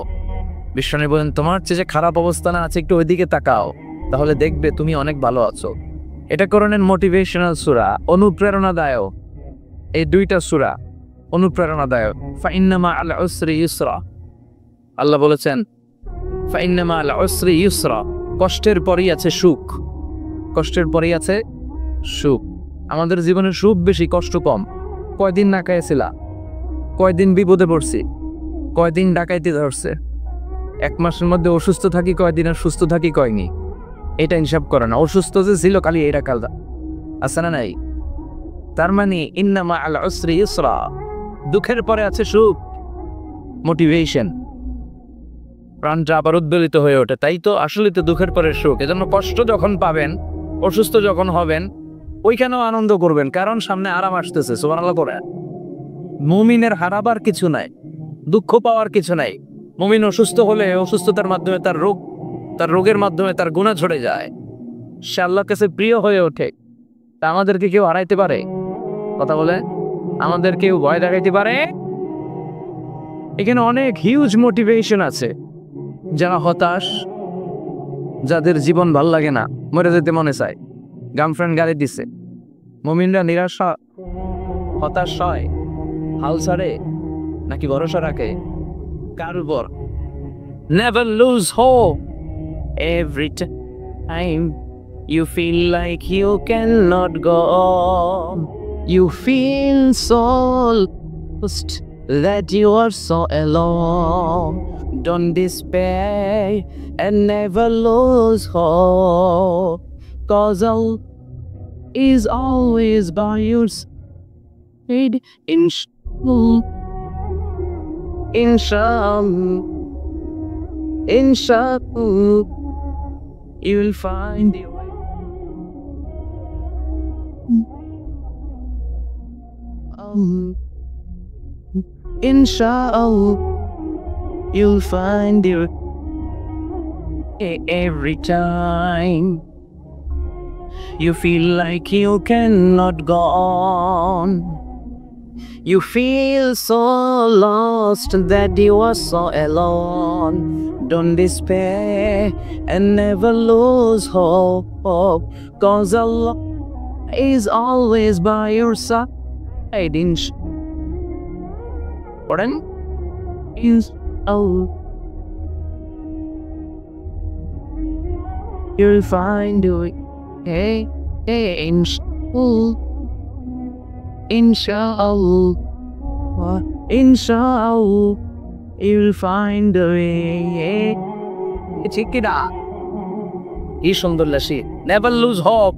বিশ্বনবী বলেন তোমার চেয়ে যে খারাপ অবস্থানে আছে একটু ওইদিকে তাকাও, তাহলে দেখবে তুমি অনেক ভালো আছো। এটা করণের মোটিভেশনাল সূরা, অনুপ্রেরণাদায়ক। এই দুইটা সূরা অনুপ্রেরণাদায়ক। ফাইন্না মাআল উসরি ইউসরা, আল্লাহ বলেছেন ফাইন্না মাআল উসরি ইউসরা, কষ্টের পরেই আছে সুখ, কষ্টের পরেই আছে সুখ। আমাদের জীবনে সুখ বেশি, কষ্ট কম। কয়দিন না খাইছিলা, কয়দিন বিপদে পড়ছি, কয়দিন ডাকাইতে ধরছে, 1 মাসের মধ্যে অসুস্থ থাকি কয়দিন, আর সুস্থ থাকি কয়নি, এটা হিসাব করে না। অসুস্থ যে ছিল খালি এটা কালদা আছে না নাই? তার মানে ইন্না মাআল উসরি ইউসরা, দুঃখের পরে আছে সুখ, মোটিভেশন। প্রাণটা আবার উদ্বেলিত হয়ে ওঠে, তাই তো আসলে তো দুঃখের পরে সুখ। এজন্য কষ্ট যখন পাবেন, অসুস্থ যখন হবেন, ওইখানেও আনন্দ করবেন, কারণ সামনে আরাম আসতেছে। সুবহানাল্লাহ করে। মুমিনের হারাবার কিছু নাই, দুঃখ পাওয়ার কিছু নাই। মুমিন অসুস্থ হলে অসুস্থতার মাধ্যমে তার রোগ, তার রোগের মাধ্যমে তার গুনাহ ঝরে যায়, সে আল্লাহর কাছে প্রিয় হয়ে ওঠে। তা আমাদেরকে কেউ হারাইতে পারে? কথা বলে, আমাদের কেউ ভয় দেখাইতে পারে? এখানে অনেক হিউজ মোটিভেশন আছে। যারা হতাশ, যাদের জীবন ভাল লাগে না, মরে যেতে মনে চায়, গার্লফ্রেন্ড গালি দিছে, মুমিনরা নিরাশা হতাশ হয়, হাল ছাড়ে নাকি ভরসা রাখে? কার উপর? Never lose hope. Every time you feel like you cannot go on, you feel so lost that you are so alone. Don't despair and never lose hope, 'cause Allah is always by your side. Inshallah, you'll find your way. Inshallah, you'll find your every time you feel like you cannot go on. You feel so lost that you are so alone. Don't despair and never lose hope, 'cause Allah is always by your side. You'll find it. Hey, Inshallah, you'll find a way. ঠিক কি না? কি সুন্দর lassi. Never lose hope.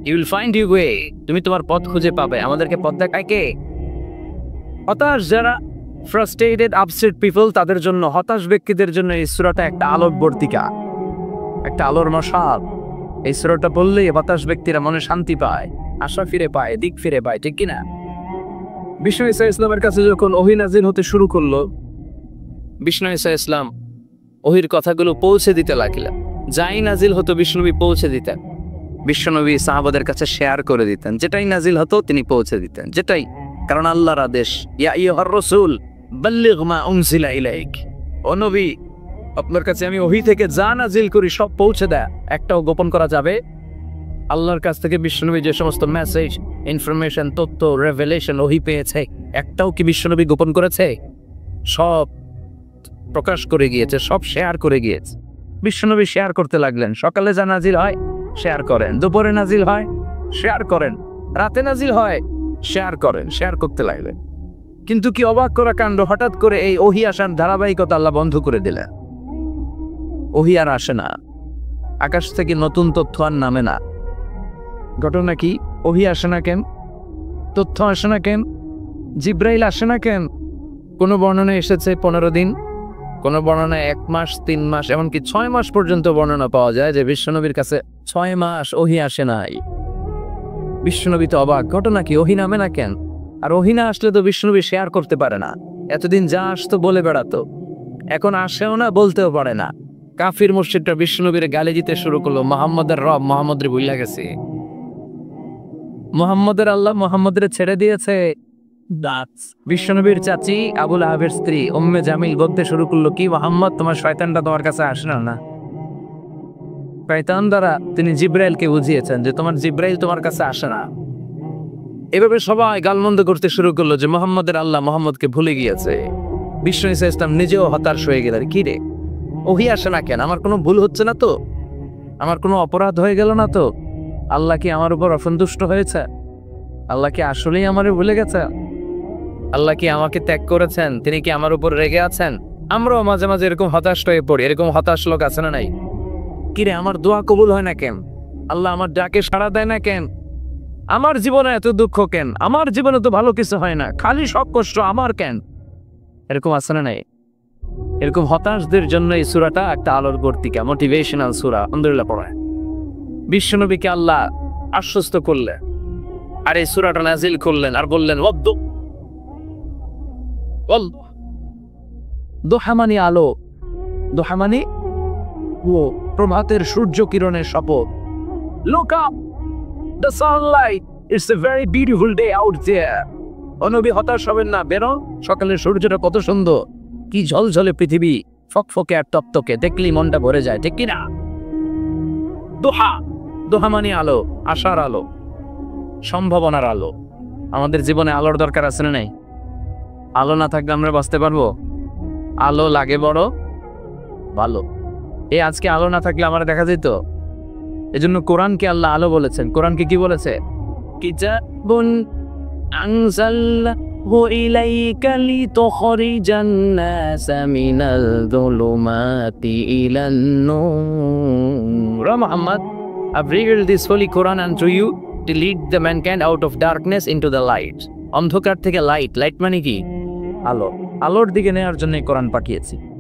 You will find your way. তুমি তোমার পথ খুঁজে পাবে। আমাদেরকে পথ দেখায় কে? হতাশ যারা, ফ্রাস্ট্রেটেড, আপসেট পিপল, তাদের জন্য, হতাশ ব্যক্তিদের জন্য এই সূরাটা একটা আলোকবর্তিকা, একটা আলোর মশাল। এই সূরাটা পড়লেই হতাশ ব্যক্তিরা মনে শান্তি পায়, আশা ফিরে পায়, দিক ফিরে পায়, ঠিক কিনা? বিষ্ণু ঈসা ইসলামের কাছে যখন ওহী নাজিল হতে শুরু করলো, বিষ্ণু ঈসা ইসলাম ওহীর কথাগুলো পৌঁছে দিতে লাগলেন। যাই নাজিল হতো বিষ্ণুনবী পৌঁছে দিতেন। বিশ্বনবী সাহাবাদের কাছে শেয়ার করে দিতেন, যেটাই নাজিল হতো তিনি পৌঁছে দিতেন, যেটাই, কারণ আল্লাহর আদেশ, ইয়া আইয়ুহার রাসূল বাল্লিগ মা উনজিলা ইলাইক, ও নবী আপনার কাছে আমি ওহী থেকে যা নাজিল করি সব পৌঁছে দেয়, একটাও গোপন করা যাবে। আল্লাহর কাছ থেকে বিশ্বনবী যে সমস্ত মেসেজ, ইনফরমেশন, তথ্য, রেভেলেশন ওহী পেয়েছে, একটাও কি বিশ্বনবী গোপন করেছে? সব প্রকাশ করে গিয়েছে, সব শেয়ার করে গিয়েছে। বিশ্বনবী শেয়ার করতে লাগলেন। সকালে যা নাজিল হয় শেয়ার করেন, দুপুরে নাজিল হয় শেয়ার করেন, রাতে নাজিল হয় শেয়ার করেন, শেয়ার করতে লাগলেন। কিন্তু কি অবাক করা কাণ্ড, হঠাৎ করে এই ওহী আসার ধারাবাহিকতা আল্লাহ বন্ধ করে দিলেন। ওহী আর আসে না, আকাশ থেকে নতুন তথ্য আর নামে না। ঘটনা কি? ওহী আসে না কেন? তথ্য আসে না কেন? জিব্রাইল আসে না কেন? কোনো বর্ণনায় এসেছে 15 দিন, কোনো বর্ণনায় 1 মাস, 3 মাস, এমনকি 6 মাস পর্যন্ত বর্ণনা পাওয়া যায় যে বিশ্বনবীর কাছে 6 মাস ওহী আসে নাই। বিশ্বনবী তো অবাক, ঘটনা কি? ওহী নামে না কেন? আর ওহী না আসলে তো বিশ্বনবী শেয়ার করতে পারে না। এতদিন যা আসতো বলে বেড়াতো, এখন আসেও না, বলতেও পারে না। কাফির মুশরিকরা বিশ্বনবীর গালি দিতে শুরু করলো, মুহাম্মদের রব মুহাম্মদের ভুইলা গেছে, মুহাম্মদের আল্লাহ মুহাম্মদের ছেড়ে দিয়েছে। বিশ্বনবীর চাচি আবু লাহাবের স্ত্রী উম্মে জামিল বলতে শুরু করলো, কি মুহাম্মদ, তোমার শয়তানটা তোমার কাছে আসে না? শয়তান দ্বারা তিনি জিব্রাইলকে বুঝিয়েছেন যে তোমার জিব্রাইল তোমার কাছে আসে না। এভাবে সবাই গালমন্দ করতে শুরু করলো যে মুহাম্মদের আল্লাহ মুহাম্মদকে ভুলে গিয়েছে। বিষ্ণু ঈসা ইসলাম নিজেও হতাশ হয়ে গেলেন। কি রে, ওহী আসে না কেন? আমার কোনো ভুল হচ্ছে না তো? আমার কোনো অপরাধ হয়ে গেল না তো? আল্লাহ কি আমার উপর অসন্তুষ্ট হয়েছে? আল্লাহ কি আসলেই আমারে ভুলে গেছে? আল্লাহ কি আমাকে ত্যাগ করেছেন? তিনি কি আমার উপর রেগে আছেন? আমরাও মাঝে মাঝে এরকম হতাশ হয়ে পড়ি। এরকম হতাশ লোক আছে না নাই? কিরে, আমার দোয়া কবুল হয় না কেন? আল্লাহ আমার ডাকে সাড়া দেয় না কেন? আমার জীবনে এত দুঃখ কেন? আমার জীবনে তো ভালো কিছু হয় না, খালি সব কষ্ট আমার কেন? এরকম আছে না নাই? এরকম হতাশদের জন্য এই সূরাটা একটা আলোর বর্তিকা, মোটিভেশনাল সূরা। আলহামদুলিল্লাহ পড়ায় বিশ্বনবীকে আল্লাহ আশ্বস্ত করলেন, আর এই সূরাটা নাজিল করলেন, আর বললেন দোহা মানে আলো, দোহা মানে প্রভাতের সূর্য কিরণের শপথ। Look up, the sunlight, it's a very beautiful day out there. ও নবী হতাশ হবেন না, বেরো, সকালের সূর্যটা কত সুন্দর, কি ঝলঝলে পৃথিবী, ফকফকে আর তপ্তকে, দেখলেই মনটা ভরে যায়, ঠিক কিনা? দোহা, দোহা মানে আলো, আশার আলো, সম্ভাবনার আলো। আমাদের জীবনে আলোর দরকার আছে না নাই? আলো না থাকলে আমরা বাঁচতে পারবো? আলো লাগে বড় ভালো। এই আজকে আলো না থাকলে আমরা দেখা যেত। এজন্য কোরআনকে আল্লাহ আলো বলেছেন। কোরআনকে কি বলেছে? কিতাবুন আনজালনাহু إليك لتخرج الناس من الظلمات إلى النور. Muhammad, I've revealed this holy Quran unto you to lead the mankind out of darkness into the light. অন্ধকার থেকে লাইট, লাইট মানে কি? আলো, আলোর দিকে নেওয়ার জন্য কোরআন পাঠিয়েছি।